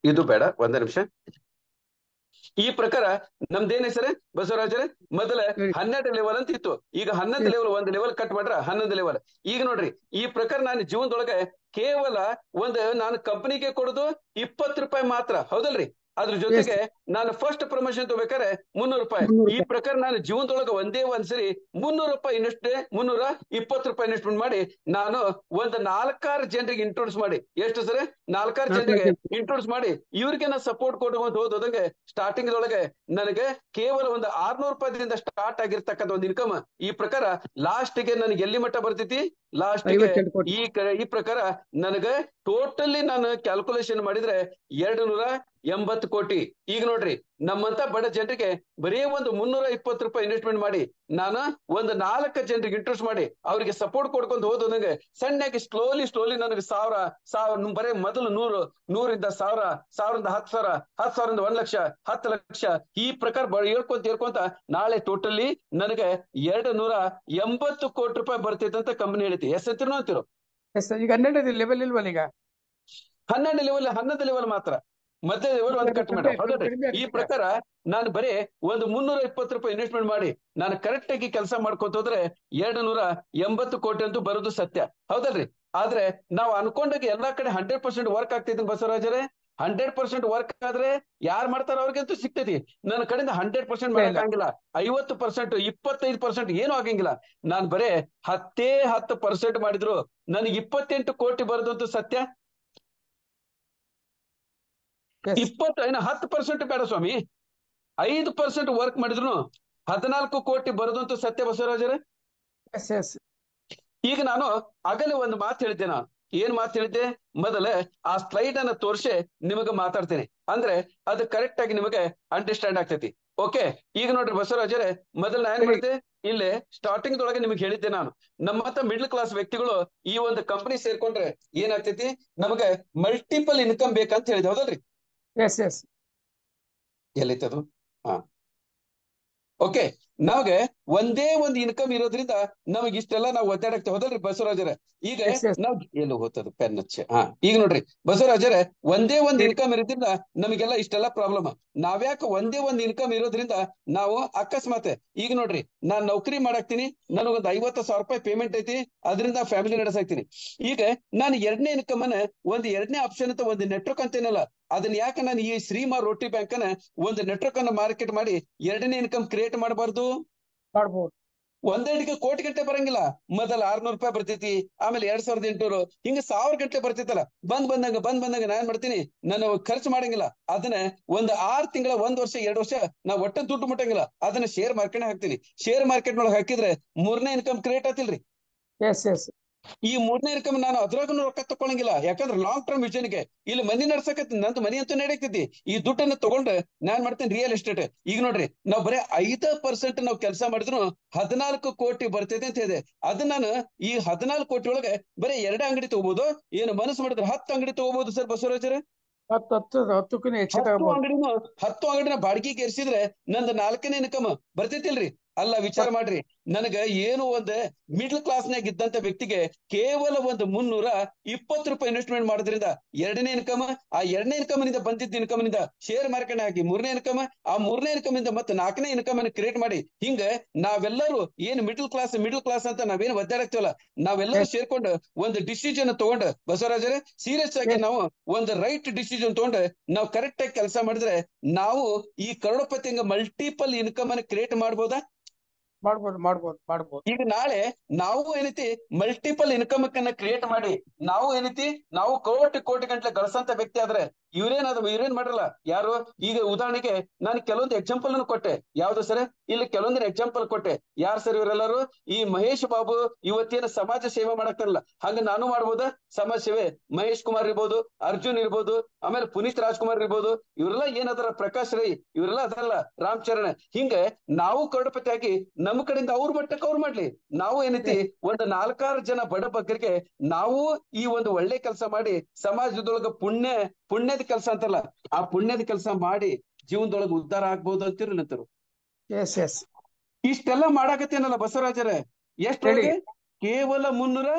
ಇದು ಬೇಡ ಒಂದೇ ನಿಮಿಷ ಈ ಪ್ರಕಾರ ನಮ್ದೇನ್ ಹೆಸರು ಬಸವರಾಜರೇ ಮೊದಲ 12 ಲೆವೆಲ್ ಅಂತ ಇತ್ತು ಈಗ 11 ಲೆವೆಲ್ 1 ಲೆವೆಲ್ ಕಟ್ ಮಾಡ್ರ 11 ಲೆವೆಲ್ ಈಗ ನೋಡ್ರಿ ಈ ಪ್ರಕಾರ ನಾನು ಜೀವನದೊಳಗೆ ಕೇವಲ ನಾನು ಕಂಪನಿಗೆ ಕೊಡುದು 20 ರೂಪಾಯಿ ಮಾತ್ರ ಹೌದಲ್ರಿ ಅದ್ರ ಜೊತೆಗೆ ನಾನು ಫಸ್ಟ್ ಪ್ರಮೋಷನ್ ತಗೋಬೇಕಾದ್ರೆ 300 ರೂಪಾಯಿ ಈ ಪ್ರಕಾರ ನಾನು ಜೀವನದೊಳಗೆ ಒಂದೇ ಒಂದ್ಸರಿ 300 ರೂಪಾಯಿ 320 ರೂಪಾಯಿ ಇನ್ವೆಸ್ಟ್ಮೆಂಟ್ ಮಾಡಿ ನಾನು ಒಂದು 4-6 ಜನರಿಗೆ ಇಂಟ್ರೊಡ್ಯೂಸ್ ಮಾಡಿ ಎಷ್ಟು ಸರಿ 4-6 ಜನರಿಗೆ ಇಂಟ್ರೊಡ್ಯೂಸ್ ಮಾಡಿ ಇವ್ರಿಗೆ ನಾನು ಸಪೋರ್ಟ್ ಕೊಡುವಂತ ಹೋದಂಗೆ ಸ್ಟಾರ್ಟಿಂಗ್ ದೊಳಗೆ ನನಗೆ ಕೇವಲ ಒಂದು 600 ರೂಪಾಯಿದಿಂದ ಸ್ಟಾರ್ಟ್ ಆಗಿರ್ತಕ್ಕಂಥ ಒಂದು ಇನ್ಕಮ್ ಈ ಪ್ರಕಾರ ಲಾಸ್ಟ್ಗೆ ನನಗೆ ಎಲ್ಲಿ ಮಟ್ಟ ಬರ್ತೈತಿ ಲಾಸ್ಟ್ಗೆ ಈ ಪ್ರಕಾರ ನನಗೆ ಟೋಟಲಿ ನಾನು ಕ್ಯಾಲ್ಕುಲೇಷನ್ ಮಾಡಿದ್ರೆ 280 ಕೋಟಿ ಈಗ ನೋಡ್ರಿ ನಮ್ಮಂತ ಬಡ ಜನರಿಗೆ ಬರೀ ಒಂದು 320 ರೂಪಾಯಿ ಇನ್ವೆಸ್ಟ್ಮೆಂಟ್ ಮಾಡಿ ನಾನು ಒಂದು 4 ಜನರಿಗೆ ಇಂಟ್ರೆಸ್ಟ್ ಮಾಡಿ ಅವ್ರಿಗೆ ಸಪೋರ್ಟ್ ಕೊಡ್ಕೊಂಡು ಹೋದಂಗೆ ಸಣ್ಣಗೆ ಸ್ಲೋಲಿ ನನಗೆ 1,000 ಬರೀ ಮೊದಲು 100ರಿಂದ 1,000 1,000ರಿಂದ 10,000 10,000ರಿಂದ 1 ಲಕ್ಷ 10 ಲಕ್ಷ ಈ ಪ್ರಕಾರ ಹೇಳ್ಕೊಂತ ನಾಳೆ ಟೋಟಲಿ ನನಗೆ 280 ಕೋಟಿ ರೂಪಾಯಿ ಬರ್ತೈತೆ ಅಂತ ಕಂಪನಿ ಹೇಳ್ತಿ ಎಸ್ ಅಂತಿರೋ ಈಗ 12 ಲೆವೆಲ್ ಇಲ್ವಲ್ಲ ಈಗ 11 ಲೆವೆಲ್ ಮಾತ್ರ ಮಧ್ಯ ಲೆವೆಲ್ ಒಂದು ಕಟ್ ಮಾಡ ಈ ಪ್ರಕಾರ ನಾನು ಬರೀ ಒಂದು 320 ರೂಪಾಯಿ ಇನ್ವೆಸ್ಟ್ಮೆಂಟ್ ಮಾಡಿ ನಾನು ಕರೆಕ್ಟ್ ಆಗಿ ಕೆಲಸ ಮಾಡ್ಕೊತ ಹೋದ್ರೆ 280 ಕೋಟಿ ಅಂತೂ ಬರೋದು ಸತ್ಯ ಹೌದಲ್ರಿ ಆದ್ರೆ ನಾವು ಅನ್ಕೊಂಡಾಗ ಎಲ್ಲಾ ಕಡೆ 100% ವರ್ಕ್ ಆಗ್ತಿದ್ದೀನಿ ಬಸವರಾಜರೇ 100% ವರ್ಕ್ ಆದ್ರೆ ಯಾರು ಮಾಡ್ತಾರ ಅವ್ರಿಗಂತೂ ಸಿಗ್ತೈತಿ ನನ್ನ ಕಡೆಯಿಂದ 100% ಮಾಡಕ್ಕಾಗಿಲ್ಲ 50% 25% ಏನೂ ಆಗಂಗಿಲ್ಲ ನಾನ್ ಬರೇ 10% ಮಾಡಿದ್ರು ನನಗೆ 28 ಕೋಟಿ ಬರೋದಂತೂ ಸತ್ಯ 10% ಬೇಡ ಸ್ವಾಮಿ 5% ವರ್ಕ್ ಮಾಡಿದ್ರು 14 ಕೋಟಿ ಬರೋದಂತೂ ಸತ್ಯ ಬಸವರಾಜರೇ ಈಗ ನಾನು ಆಗಲೇ ಒಂದು ಮಾತು ಹೇಳಿದ್ದೆ ನಾನು ಏನ್ ಮಾತು ಹೇಳಿದ್ದೆ ಮೊದಲೇ ಆ ಸ್ಲೈಡ್ ಅನ್ನ ತೋರಿಸಿ ನಿಮಗೆ ಮಾತಾಡ್ತೇನೆ ಅಂದ್ರೆ ಅದು ಕರೆಕ್ಟ್ ಆಗಿ ನಿಮಗೆ ಅಂಡರ್ಸ್ಟ್ಯಾಂಡ್ ಆಗ್ತೈತಿ ಓಕೆ ಈಗ ನೋಡ್ರಿ ಬಸವರಾಜರೇ ಮೊದಲ ಏನ್ ಮಾಡಿದ್ದೆ ಇಲ್ಲೇ ಸ್ಟಾರ್ಟಿಂಗ್ ಒಳಗೆ ನಿಮ್ಗೆ ಹೇಳಿದ್ದೆ ನಾನು ನಮ್ಮಂತ ಮಿಡ್ಲ್ ಕ್ಲಾಸ್ ವ್ಯಕ್ತಿಗಳು ಈ ಒಂದು ಕಂಪನಿ ಸೇರ್ಕೊಂಡ್ರೆ ಏನಾಗ್ತೈತಿ ನಮಗೆ ಮಲ್ಟಿಪಲ್ ಇನ್ಕಮ್ ಬೇಕಂತ ಹೇಳಿದೆ ಹೌದಲ್ರಿ ಎಲ್ಲೈತದು ಓಕೆ ನಮಗೆ ಒಂದೇ ಒಂದು ಇನ್ಕಮ್ ಇರೋದ್ರಿಂದ ನಮಗ್ ಇಷ್ಟೆಲ್ಲ ನಾವು ಒದ್ದಾಡಕ್ತೇವೆ ಹೌದಲ್ರಿ ಬಸವರಾಜರ? ಈಗ ಎಸ್ ಎಸ್ ನಾವ್ ಎಲ್ಲಿ ಹೋಗ್ತದ ಪೆನ್ ಹಚ್ಚ ಈಗ ನೋಡ್ರಿ ಬಸವರಾಜರ, ಒಂದೇ ಒಂದು ಇನ್ಕಮ್ ಇರೋದ್ರಿಂದ ನಮಗೆಲ್ಲ ಇಷ್ಟೆಲ್ಲ ಪ್ರಾಬ್ಲಮ್. ನಾವ್ಯಾಕೆ ಒಂದೇ ಒಂದು ಇನ್ಕಮ್ ಇರೋದ್ರಿಂದ ನಾವು ಅಕಸ್ಮಾತ್ ಈಗ ನೋಡ್ರಿ, ನಾನ್ ನೌಕರಿ ಮಾಡಾಕ್ತೀನಿ, ನನಗೊಂದು 50,000 ರೂಪಾಯಿ ಪೇಮೆಂಟ್ ಐತಿ, ಅದರಿಂದ ಫ್ಯಾಮಿಲಿ ನಡೆಸಾಕ್ತೀನಿ. ಈಗ ನಾನು ಎರಡನೇ ಇನ್ಕಮ್ ಅನ್ನ ಒಂದು ಎರಡನೇ ಆಪ್ಷನ್ ಅಂತ ಒಂದು ನೆಟ್ವರ್ಕ್ ಅಂತೇನಲ್ಲ, ಅದನ್ನ ಯಾಕೆ ನಾನು ಈ ಶ್ರೀಮಾ ರೋಟಿ ಬ್ಯಾಂಕ್ ಅನ್ನ ಒಂದು ನೆಟ್ವರ್ಕ್ ಅನ್ನ ಮಾರ್ಕೆಟ್ ಮಾಡಿ ಎರಡನೇ ಇನ್ಕಮ್ ಕ್ರಿಯೇಟ್ ಮಾಡಬಾರ್ದು? ಮಾಡ್ಬೋದು. ಒಂದೆರಡಿಗೆ ಕೋಟಿ ಗಂಟೆ ಬರಂಗಿಲ್ಲ. ಮೊದಲ 600 ರೂಪಾಯಿ ಬರ್ತೈತಿ, ಆಮೇಲೆ 2800, ಹಿಂಗ 1000 ಗಂಟೆ ಬರ್ತೈತಲ್ಲ. ಬಂದಂಗ ನಾ ಏನ್ ಮಾಡ್ತೀನಿ, ನಾನು ಖರ್ಚು ಮಾಡಂಗಿಲ್ಲ. ಅದನ್ನ ಒಂದು 6 ತಿಂಗಳ, 1 ವರ್ಷ, 2 ವರ್ಷ ನಾ ಒಟ್ಟ ದುಡ್ಡು ಮುಟ್ಟಂಗಿಲ್ಲ. ಅದನ್ನ ಶೇರ್ ಮಾರ್ಕೆಟ್ ಹಾಕ್ತೀನಿ. ಶೇರ್ ಮಾರ್ಕೆಟ್ ಒಳಗೆ ಹಾಕಿದ್ರೆ ಮೂರನೇ ಇನ್ಕಮ್ ಕ್ರಿಯೇಟ್ ಆತಿಲ್ರಿ. ಎಸ್ ಎಸ್ ಈ ಮೂರನೇ ಇನ್ಕಮ್ ನಾನು ಅದ್ರಾಗೂ ರೊಕ್ಕ ತಗೊಳಂಗಿಲ್ಲ. ಯಾಕಂದ್ರೆ ಲಾಂಗ್ ಟರ್ಮ್ ವಿಷನ್ಗೆ ಇಲ್ಲಿ ಮನಿ ನಡ್ಸಕತ್ತೀನಿ, ನಂದು ಮನಿ ಅಂತೂ ನಡೆಯಕ್ತೈತಿ. ಈ ದುಡ್ಡನ್ನ ತಗೊಂಡು ನಾನ್ ಮಾಡ್ತೇನೆ ರಿಯಲ್ ಎಸ್ಟೇಟ್. ಈಗ ನೋಡ್ರಿ, ನಾವ್ ಬರೀ 5% ನಾವು ಕೆಲಸ ಮಾಡಿದ್ರು 14 ಕೋಟಿ ಬರ್ತೈತೆ ಅಂತ ಹೇಳಿದೆ. ಅದನ್ನ ನಾನು ಈ 14 ಕೋಟಿ ಒಳಗೆ ಬರೀ 2 ಅಂಗಡಿ ತಗೋಬಹುದು, ಏನು ಮನಸ್ಸು ಮಾಡಿದ್ರೆ 10 ಅಂಗಡಿ ತಗೋಬಹುದು ಸರ್ ಬಸವರಾಜರ. 10 ಹೆಚ್ಚು ತಗೋಬಹುದು. 10 ಅಂಗಡಿನ ಬಾಡಿಗೆಗೆ ಏರ್ಸಿದ್ರೆ ನಂದು 4ನೇ ಇನ್ಕಮ್ ಬರ್ತೈತಿಲ್ರಿ. ಅಲ್ಲ ವಿಚಾರ ಮಾಡ್ರಿ, ನನಗ ಏನು ಒಂದು ಮಿಡ್ಲ್ ಕ್ಲಾಸ್ನಾಗ ಇದ್ದಂತ ವ್ಯಕ್ತಿಗೆ ಕೇವಲ ಒಂದು 320 ರೂಪಾಯಿ ಇನ್ವೆಸ್ಟ್ಮೆಂಟ್ ಮಾಡೋದ್ರಿಂದ ಎರಡನೇ ಇನ್ಕಮ್, ಆ ಎರಡನೇ ಇನ್ಕಮ್ ನಿಂದ ಬಂದಿದ್ದ ಇನ್ಕಮ್ ನಿಂದ ಶೇರ್ ಮಾರ್ಕೆಟ್ ಹಾಕಿ ಮೂರನೇ ಇನ್ಕಮ್, ಆ ಮೂರನೇ ಇನ್ಕಮ್ ಇಂದ ಮತ್ತೆ 4ನೇ ಇನ್ಕಮ್ ಅನ್ನು ಕ್ರಿಯೇಟ್ ಮಾಡಿ, ಹಿಂಗ ನಾವೆಲ್ಲರೂ ಏನು ಮಿಡ್ಲ್ ಕ್ಲಾಸ್ ಅಂತ ನಾವೇನು ಒದ್ದಾಡಕ್ತಿವಲ್ಲ, ನಾವೆಲ್ಲರೂ ಸೇರ್ಕೊಂಡು ಒಂದು ಡಿಸಿಷನ್ ತಗೊಂಡು ಬಸವರಾಜರೇ, ಸೀರಿಯಸ್ ಆಗಿ ನಾವು ಒಂದು ರೈಟ್ ಡಿಸಿಷನ್ ತಗೊಂಡು ನಾವು ಕರೆಕ್ಟ್ ಆಗಿ ಕೆಲಸ ಮಾಡಿದ್ರೆ ನಾವು ಈ ಕರೋಡಪತಿ ಹಂಗ ಮಲ್ಟಿಪಲ್ ಇನ್ಕಮ್ ಅನ್ನು ಕ್ರಿಯೇಟ್ ಮಾಡ್ಬೋದಾ? ಮಾಡ್ಬೋದು. ಈಗ ನಾಳೆ ನಾವು ಏನೈತಿ ಮಲ್ಟಿಪಲ್ ಇನ್ಕಮ್ ಅನ್ನ ಕ್ರಿಯೇಟ್ ಮಾಡಿ ನಾವು ಕೋಟಿ ಗಂಟ್ಲೆ ಗಳಿಸಂತ ವ್ಯಕ್ತಿ ಆದ್ರೆ ಇವ್ರೇನ್ ಮಾಡ್ರಲ್ಲ ಯಾರು? ಈಗ ಉದಾಹರಣೆಗೆ ನಾನು ಕೆಲವೊಂದು ಎಕ್ಸಾಂಪಲ್ ಅನ್ನು ಕೊಟ್ಟೆ. ಯಾವ್ದು ಸರ್? ಇಲ್ಲಿ ಕೆಲವೊಂದು ಎಕ್ಸಾಂಪಲ್ ಕೊಟ್ಟೆ. ಯಾರು ಸರ್ ಇವರೆಲ್ಲರೂ? ಈ ಮಹೇಶ್ ಬಾಬು ಇವತ್ತೇನು ಸಮಾಜ ಸೇವೆ ಮಾಡಕ್ತಾರಲ್ಲ, ಹಂಗ ನಾನು ಮಾಡ್ಬೋದ ಸಮಾಜ ಸೇವೆ? ಮಹೇಶ್ ಕುಮಾರ್ ಇರ್ಬೋದು, ಅರ್ಜುನ್ ಇರ್ಬೋದು, ಆಮೇಲೆ ಪುನೀತ್ ರಾಜ್ಕುಮಾರ್ ಇರ್ಬೋದು, ಇವರೆಲ್ಲ ಏನದರ, ಪ್ರಕಾಶ್ ರೈ, ಇವರೆಲ್ಲ ಅದರಲ್ಲ, ರಾಮ್ ಚರಣ್. ಹಿಂಗ ನಾವು ಕರೋಡಪತಿ ಆಗಿ ನಮ್ಮ ಕಡೆಯಿಂದ ಅವ್ರ ಮಟ್ಟಕ್ಕೆ ಅವ್ರು ಮಾಡ್ಲಿ. ನಾವು ಏನೈತಿ ಒಂದು 4-6 ಜನ ಬಡ ಬಗ್ಗರಿಗೆ ನಾವು ಈ ಒಂದು ಒಳ್ಳೆ ಕೆಲಸ ಮಾಡಿ ಸಮಾಜದೊಳಗ ಪುಣ್ಯದ ಕೆಲಸ ಅಂತಲ್ಲ, ಆ ಪುಣ್ಯದ ಕೆಲಸ ಮಾಡಿ ಜೀವನದೊಳಗೆ ಉದ್ಧಾರ ಆಗ್ಬಹುದು ಅಂತಿರ್ಲಂತರು. ಎಸ್ ಇಷ್ಟೆಲ್ಲ ಮಾಡಾಕತ್ತೇನಲ್ಲ ಬಸವರಾಜರೇ, ಎಷ್ಟ್ರೊಳಗೆ? ಕೇವಲ 300